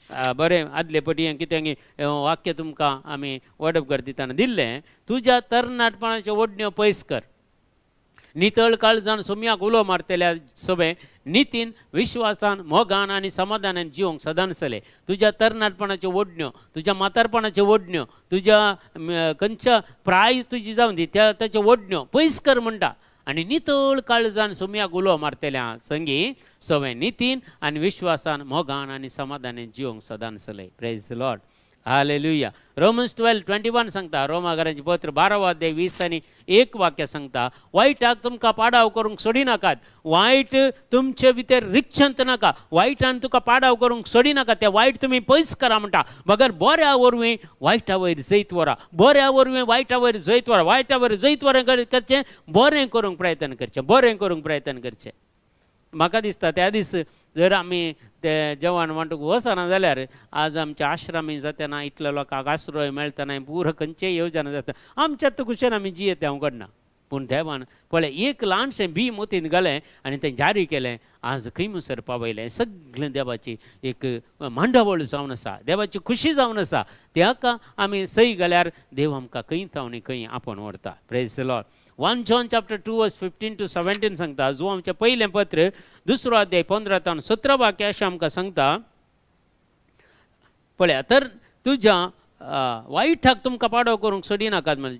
[SPEAKER 3] बरें आदले पटयें कितें वाक्य तुमकां आमी वडपकर दितना दिल्लें. तुज्या तरणाटपणाच्यो ओडण्यो पयस कर. नितळ काळजान सोम्याक उलो मारतल्या सोबे नितीन, विश्वासान, मोगान आनी समाधानान जिवंक सदांच चले. तुज्या तरणाटपणाच्यो ओडण्यो, तुज्या मातारपणाच्यो ओडण्यो, तुज्या खंयच्या प्राय तुजी जावन दी त्याच्यो ओडण्यो पयस कर म्हणटा. आनी नितळ काळजान सोम्याक उलो मारतल्या संगी सवय नितीन आनी विश्वासान, मोगान आनी समाधानान जिवंक सदांच चलय. Praise the Lord. Hallelujah. Romans 12:21 सांगता, रोमाकारांचें पत्र 12 अध्याय 20 आनी 1 वाक्य सांगता, वायटाक तुमकां पाडाव करूंक सोडिनाकात. वायट तुमचे भितर रिक्षंत नाका. वायटान तुका पाडाव करूंक सोडिनाका. ते वायट तुमी पयस करा म्हणटा. बगर बऱ्या वरवीं वायटा वयर जैत वरा. बऱ्या वरवीं वायटा वयर जैत वरा. वायटा वयर जैत वरें करचें, बरें करूंक प्रयत्न करचें, बरें करूंक प्रयत्न करचें. म्हाका दिसता त्या दीस जर आमी ते जेवण वांटूंक वचना जाल्यार आज आमच्या आश्रमी जातना इतल्या लोकांक आश्रय मेळतना पुरो खंयचेय येवजना जाता. आमच्यात कुशेन आमी जियेत हांव करना. पूण देवान पळय एक ल्हानशें बी मोतीन घालें आनी तें जारी केलें. आज खंय मुसर पावयलें. सगळें देवाची एक मांडावळ जावन आसा, देवाची खुशी जावन आसा. ताका आमी सई घाल्यार देव आमकां खंय थावनी खंय आपोवन व्हरता. Praise the Lord. 1 John chapter 2:15-17 सांगता, जो आमचें पयलें पत्र 2 अध्याय 15 ते 17 वाक्य अशें आमकां सांगता. पळया, तर तुज्या वायटाक तुमकां पाडव करूंक सोडिनाकात. म्हणजे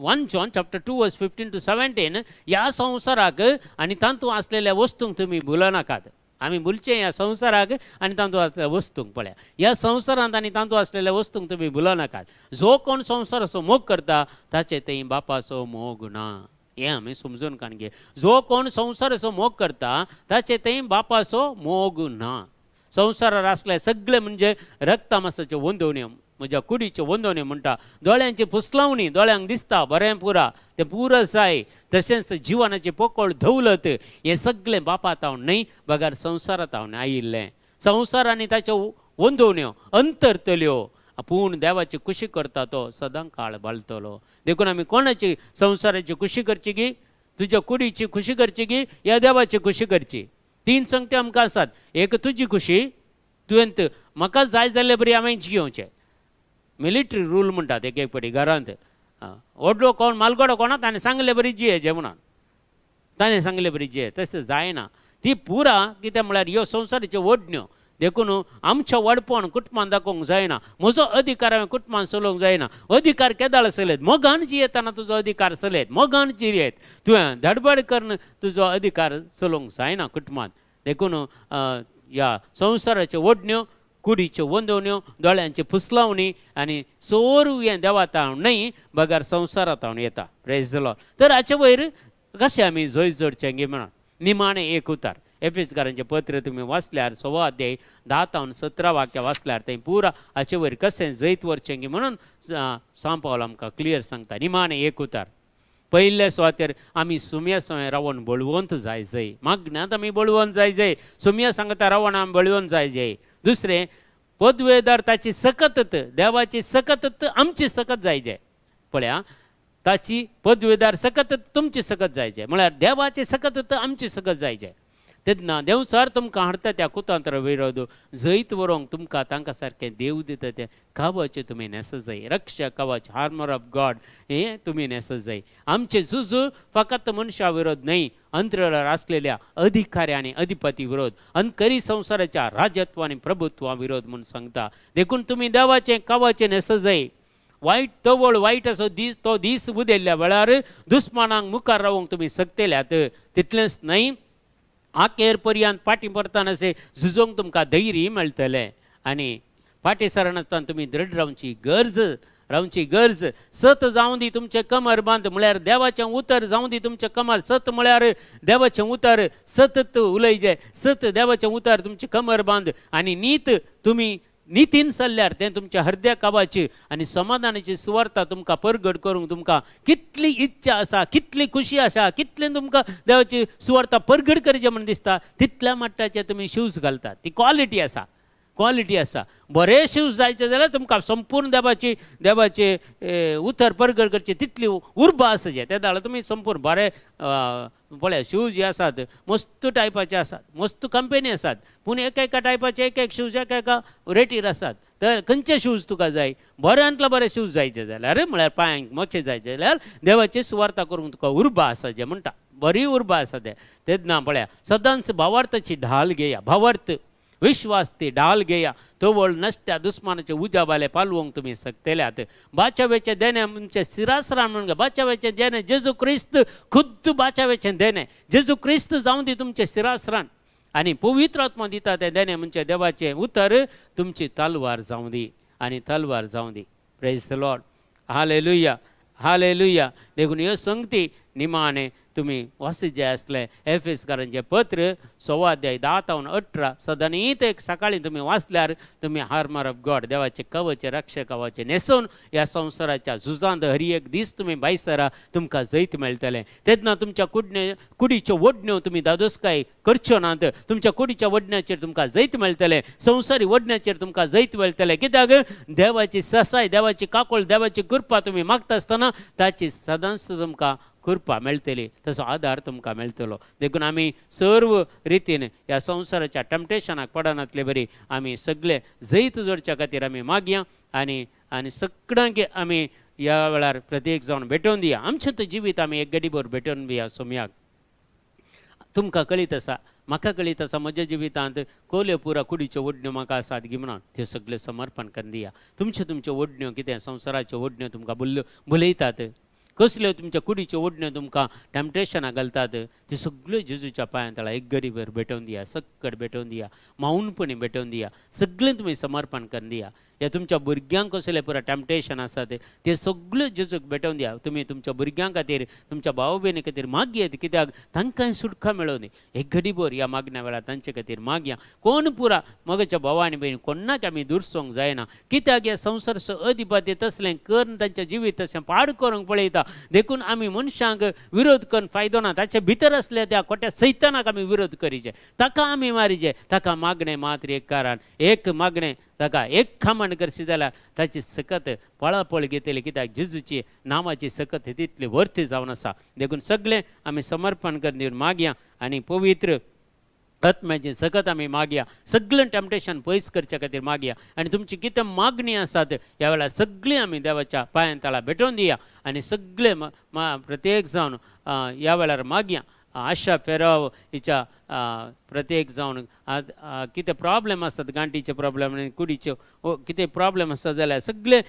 [SPEAKER 3] 1 John chapter 2:15-17 ह्या संवसाराक आनी तांतू आसलेल्या वस्तूंक तुमी भुलनाकात. आमी भुलचें ह्या संवसाराक आनी तांतू आसलेल्या वस्तूंक. पळया, ह्या संवसारांत आनी तांतू आसलेल्या वस्तूंक तुमी भुलनाकात. जो कोण संवसाराचो मोग करता ताचे थंय बापाचो मोग ना. हें आमी समजून काणगे. जो कोण संवसाराचो मोग करता ताचे थंय बापाचो मोग ना. संवसारार आसले सगळे म्हणजे रक्तमांसाच्यो वंदवण्यो, म्हज्या कुडीच्यो वंदवण्यो म्हणटा. दोळ्यांची फुसलावणी, दोळ्यांक दिसता बरें पुरा, तें पुरो जाय. तशेंच जिवनाची पोकळ धवलत, हें सगळें बापात हांव न्हय, बगार संवसारांत हांव आयिल्लें. संवसार आनी ताच्यो वंदवण्यो अंतरतल्यो, पूण देवाची खुशी करता तो सदां काळ बाळटलो. देखून आमी कोणाची संवसाराची खुशी करची गी? तुज्या कुडीची खुशी करची गी या देवाची खुशी करची? 3 संगती आमकां आसात. एक तुजी खुशी, तुवेंत म्हाका जाय जाल्यार बरी हांवें घेवचें. मिलिटरी रूल म्हणटात एक पाटी घरांत. व्हडलो कोण मालगडो कोणा ताणें सांगले बरी जिये जेवणान, ताणें सांगले बरी जिये. तशें जायना. ती पुरा कितें म्हळ्यार ह्यो संवसाराच्यो ओडण्यो. देखून आमच्या वडपण कुटुंबान दाखोवंक जायना. म्हजो अधिकार हांवें कुटुंबान चलोवंक जायना. अधिकार केदाळ चलयत, मोगान जियेतना तुजो अधिकार चलयत, मोगान जियेत. तुवें धडबड करून तुजो अधिकार चलोवंक जायना कुटुंबान. देखून ह्या संवसाराच्यो ओडण्यो, कुडीच्यो वंदवण्यो, दोळ्यांची फुसलावणी आनी सोरू हें देवात हांव न्हय, बगार संवसारांत हांव येता. Praise the Lord. तर हाचे वयर कशें आमी जय जोडचें गे म्हणून निमाणें एक उतार. एफेसकारांचे पत्र तुम्ही वाचल्यार 6 अध्याय 10 ते 17 वाक्य वाचल्यार थंय पुरा हाचे वयर कशें जैत वरचें म्हणून सांत पावल आमकां क्लियर सांगता. निमाणें एक उतार. पयल्या सुवातेर आमी सुम्या सवय रावन बळवंत जाय. मागण्यांत आमी बळवंत जाय. सुम्या सांगता रावन आमी बळवंत जाय. दुसरें पदवेदार ताची सकतत, देवाची सकतत आमची सकत जाय. पळया, ताची पदवेदार सकत तुमची सकत जायचे म्हळ्यार देवाची सकत आमची सकत जायचे. तेन्ना देव सर तुमकां हाडटा त्या कुतांत्र विरोध जैत व्हरूंक तुमकां तांकां सारकें देव दिता तें कवच तुमी नेसत जाय. रक्षा कवच, आर्मर ऑफ गॉड हें तुमी नेसत जाय. आमचे झुजू फकत मनशा विरोध न्हय, अंतराळार आसलेल्या अधिकारी आनी अधिपती विरोध, अंतकरी संवसाराच्या राजत्व आनी प्रभुत्वा विरोध म्हूण सांगता. देखून तुमी देवाचें कवच नेसत जाय. वायट तवळ वायट असो दीस तो दीस उदेल्ल्या वेळार दुस्मानांक मुखार रावंक तुमी सकतेल्यात. तितलेंच न्हय, आखेर पर्यंत फाटीं परतान अशें झुजोवंक तुमकां धैर्य मेळटलें. आनी फाटीं सरनासतना तुमी दृढ रावची गरज सत जावं दी तुमचें कमर बांद म्हळ्यार देवाचें उतर जावं दी तुमचें कमर. सत म्हळ्यार देवाचें उतर, सतत उलयजे, सत देवाचें उतर तुमचें कमर बांद. आनी नीत तुमी नितीन चल्ल्यार तें तुमच्या हृदया काबाची आनी समाधानाची सुवार्ता तुमकां परगट करूंक तुमकां कितली इच्छा आसा, कितली खुशी आसा, कितलें तुमकां देवाची सुवार्ता परगट करचें म्हण दिसता तितल्या मट्टाचे तुमी शूज घालतात. ती क्वॉलिटी आसा. बरे शूज जायचे जाल्यार तुमकां संपूर्ण देवाचे उतर परगट करचे तितली उर्बा आसचे. त्या जाल्यार तुमी संपूर्ण बरे पळया शूज जे आसात मस्त टायपाचे आसात, मस्त कंपनी आसात, पूण एका टायपाचे एक शूज एका रेटीर आसात. तर खंयचे शूज तुका जाय? बऱ्यांतलो बरे शूज जायचे जाल्यार म्हळ्यार पांयांक मोचे जायचे जाल्यार देवाची सुवार्ता करूंक तुका उर्बा आसा जे म्हणटा, बरी उर्बा आसा तेन्ना पळया सदांच भावार्थाची ढाल घेया. भावार्थ विश्वास ती ढाल घेया. तोवळ नसत्या दुस्मानाचे उजाबाले पालवंक तुमी सकतेल्यात. बाचावेचे देणे तुमचे सिरासरान म्हणून बाचावेचे देणे जेजू क्रिस्त खुद्द बाचावेचे देणे जेजू क्रिस्त जावं दी तुमचे सिरासरान आनी पवित्र आत्मा दिता ते देणे म्हणजे देवाचे उतर तुमची तलवार जावं दी आनी तलवार जावं दी. Praise the Lord. हालेलुया. देखून ह्यो संगती निमाणे तुम्ही वाचीत जे असले एफेसकारांचे पत्र 6 अध्याय 10 ते 18 सदांनीच एक सकाळी तुम्ही वाचल्यार तुम्ही आर्मर ऑफ गॉड देवाचे कवच रक्षक कवच नेसून या संसाराच्या झुजांत हरी एक दीस तुम्ही भायसरा तुमकां जैत मेळटलें. तेन्ना तुमच्या कुडीच्यो वडण्यो तुम्ही दादोसकाय करच्यो नात. तुमच्या कुडीच्या वडण्याचेर तुमकां जैत मेळटलें, संवसारी वडण्याचेर तुमकां जैत मेळटलें. कित्याक देवाची ससाय, देवाची काकोळ, देवाची कृपा तुम्ही मागता आसतना ताची सदांच तुमकां कृपा मेळटली, तसो आधार तुमकां मेळटलो. देखून आमी सर्व रितीन ह्या संवसाराच्या टॅम्पटेशनाक पडनातले बरी आमी सगळे जैत जोडच्या खातीर आमी मागया आनी सगळ्यांक आमी ह्या वेळार प्रत्येक जावन भेटोवन दिया. आमचें तर जिवीत आमी एक गडीभर भेटोवन दिया सोम्याक. तुमकां कळीत आसा, म्हाका कळीत आसा, म्हज्या जिवितांत कोल्यो पुरा कुडीच्यो वडण्यो म्हाका आसात गी म्हणून त्यो सगळे समर्पण करून दिया. तुमच्यो वडण्यो कितें संवसाराच्यो वडण्यो तुमकां भुलयतात, कसल्यो तुमच्या कुडीच्यो वडण्यो तुमकां टॅम्पटेशनां घालतात, त्यो सगळ्यो जेजूच्या पांयां तळा एक गरीबर भेटोवन दिया, सक्कड भेटोवन दिया, माऊनपणी भेटोवन दिया, सगळें तुमी समर्पण करून दिया. या तुमच्या भुरग्यांक कसले पुरा टॅम्पटेशन आसात ते सगळ्यो जेजूक भेटोवन दिया. तुमी तुमच्या भुरग्यां खातीर, तुमच्या भाव भयणी खातीर मागयेत, कित्याक तांकांय सुटका मेळोवन एक घडीभर ह्या मागण्या वेळार तांचे खातीर मागया. कोण पुरा मगाच्या भाव आनी भयणी कोणाक आमी दुरसोंक जायना, कित्याक ह्या संवसाराचो अधिपती तसलें करून तांचें जिवीत तशें पाड करूंक पळयता. देखून आमी मनशांक विरोध करून फायदो ना. ताचे भितर असल्या त्या खोट्या सैतानाक आमी विरोध करीचे, ताका आमी मारीचे. ताका मागणें मात्र एक कारण, एक मागणें ताका एक खामण करशी जाल्यार ताची सकत पळापळ घेतली, कित्याक जेजूची नांवाची सकत तितली वर्थ जावन आसा. देखून सगळें आमी समर्पण करून दिवन मागया आनी पवित्र आत्म्याची सकत आमी मागया. सगळें टॅम्पटेशन पयस करच्या खातीर मागया आनी तुमची कितें मागणी आसात ह्या वेळार सगळीं आमी देवाच्या पांयां तळा भेटोवन दिया आनी सगळे प्रत्येक जावन ह्या वेळार मागया. आशा फेराव हिच्या प्रत्येक जावन कितें प्रॉब्लेम आसतात, गांठीचे प्रॉब्लेम आनी कुडीचे कितें प्रॉब्लेम आसतात जाल्यार सगळे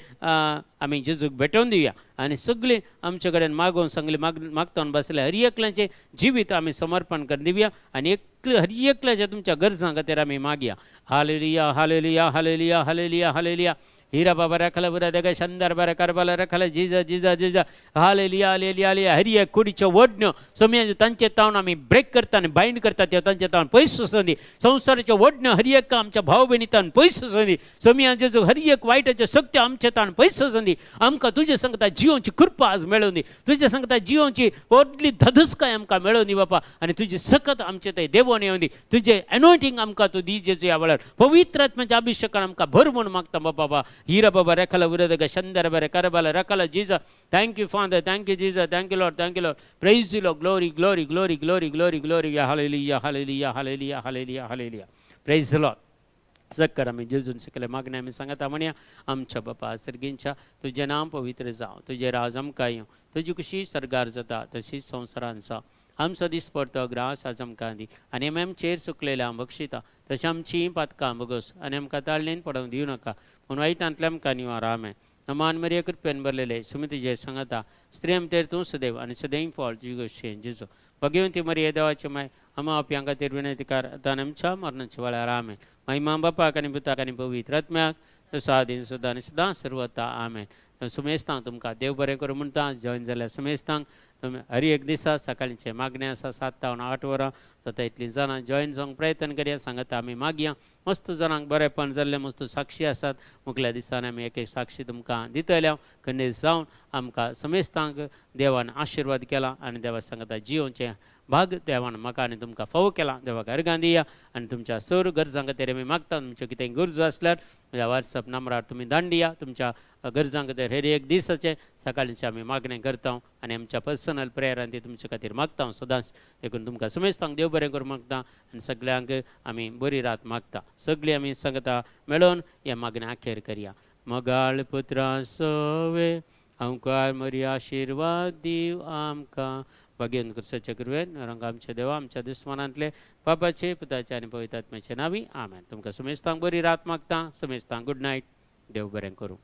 [SPEAKER 3] आमी जेजूक भेटोवन दिवया आनी सगळीं आमचे कडेन मागोवन सगळीं मागतावन बसले हर एकल्याचें जिवीत आमी समर्पण करून दिवया आनी हर एकल्याच्या तुमच्या गरजां खातीर आमी मागया. Hallelujah, hallelujah, hallelujah, hallelujah, hallelujah. हीरा बाबा रखला बुरा देगा शंदर बारा करबाला रखला जीजा जीजा जीजा हालेलुया हालेलुया हालेलुया हरी एक कुडीच्या ओढणं समयाचे तांचे तावन आम्ही ब्रेक करता आणि बाइंड करता ते तांचे तावन पयस संदी संसाराच्या ओढणं हरी एक आमच्या भाव बहिणी तावन पयस संदी समयाचे जो हरी एक वाईटाचे सत्य आमच्या तावन पयस संदी आमकां तुझे सांगता जिओची कृपा आज मेळवनी तुझे सांगता जिओची व्हडली धदसकाय आमकां मेळवनी बापा आणि तुझी सकत आमचे थंय देवोन येवनी तुझे एनॉयंटिंग आमकां तूं दी जेजू ह्या वेळार पवित्र आत्म्याच्या अभिषेकान आमकां भर म्हणून मागता बाबा हीरा बाबा रेखाला विरोधक शंदर बरे करबाला रकाला जीजा thank you father thank you Jesus thank you Lord praise you Lord glory glory glory glory glory glory hallelujah hallelujah hallelujah hallelujah hallelujah praise the Lord सक्कर आम्ही जेजून शिकले मागणे आम्ही सांगता म्हणया आमच्या बापा सर्गींच्या तुझे नाम पवित्र जावं तुझे राज आमकां येवं तुजी कशी सरगार जाता तशीच संवसारांचा आमचो दीस पडतो ग्रास आज आमकां दी आनी आमी आमचेर चुकलेल्या बक्षिता तशें आमचीं पातकां बगस आनी आमकां ताळणेन पडोवंक दिवं नाका पूण वायटांतल्या आमकां निवार आमेन नमान मरिये कृपेन भरलेले सुमी तुजे सांगता स्त्री आमचेर तूं सदैव आनी सदैव फळ तुजी गोश्टी जेजू भगवंती मरिये देवाची माय आमा आपल्या खातीर विनंतीकार आतां आमच्या मरणाच्या वेळार आमेन महिमा बापाक आनी पुताक आनी पवित्र आत्म्याक सादीन सुद्दां आनी सदां सर्वता आमेन सुमेस्तांक तुमकां देव बरें करूं म्हणटा जॉइन जाल्यार सुमेस्तांक हर एक दिसा सकाळचे मागणें आसा 7 ते 8 वरां जाता इतलीं जाणां जॉइन जावंक प्रयत्न करया सांगता आमी मागया मस्त जाणांक बरेंपण जाल्लें मस्त साक्षी आसात मुखल्या दिसांनी आमी एक साक्षी तुमकां दितल्या खंडेस जावन आमकां समेस्तांक देवान आशिर्वाद केला आनी देवा सांगता जियोचे भाग देवान म्हाका आनी तुमकां फावो केला देवाक अर्गां दिया आनी तुमच्या सर गरजां खातीर आमी मागता तुमच्यो कितें गरजो आसल्यार म्हज्या वॉट्सअप नंबरार तुमी धाडून दिया तुमच्या गरजां खातीर हेर एक दिसाचे सकाळचे आमी मागणें करता आनी आमच्या पर्सनल प्रेयरान ती तुमचे खातीर मागता सदांच देखून तुमकां समेस्तांक देव बरें करूं मागता आनी सगळ्यांक आमी बरी रात मागता सगळीं आमी सांगता मेळोन ह्या मागणें अखेर करया मगाळ पुत्रा सोवे आमकां मरी आशिर्वाद दिव आमकां भगेन कृष्णाचे कृपेन रंग आमचे देवा आमच्या दुस्मानांतले बापाचे पुताचे आनी पवित्र आत्म्याचे नांवी आमेन तुमकां समेस्तांक बरी रात मागता समेस्तांक गुड नायट देव बरें करूं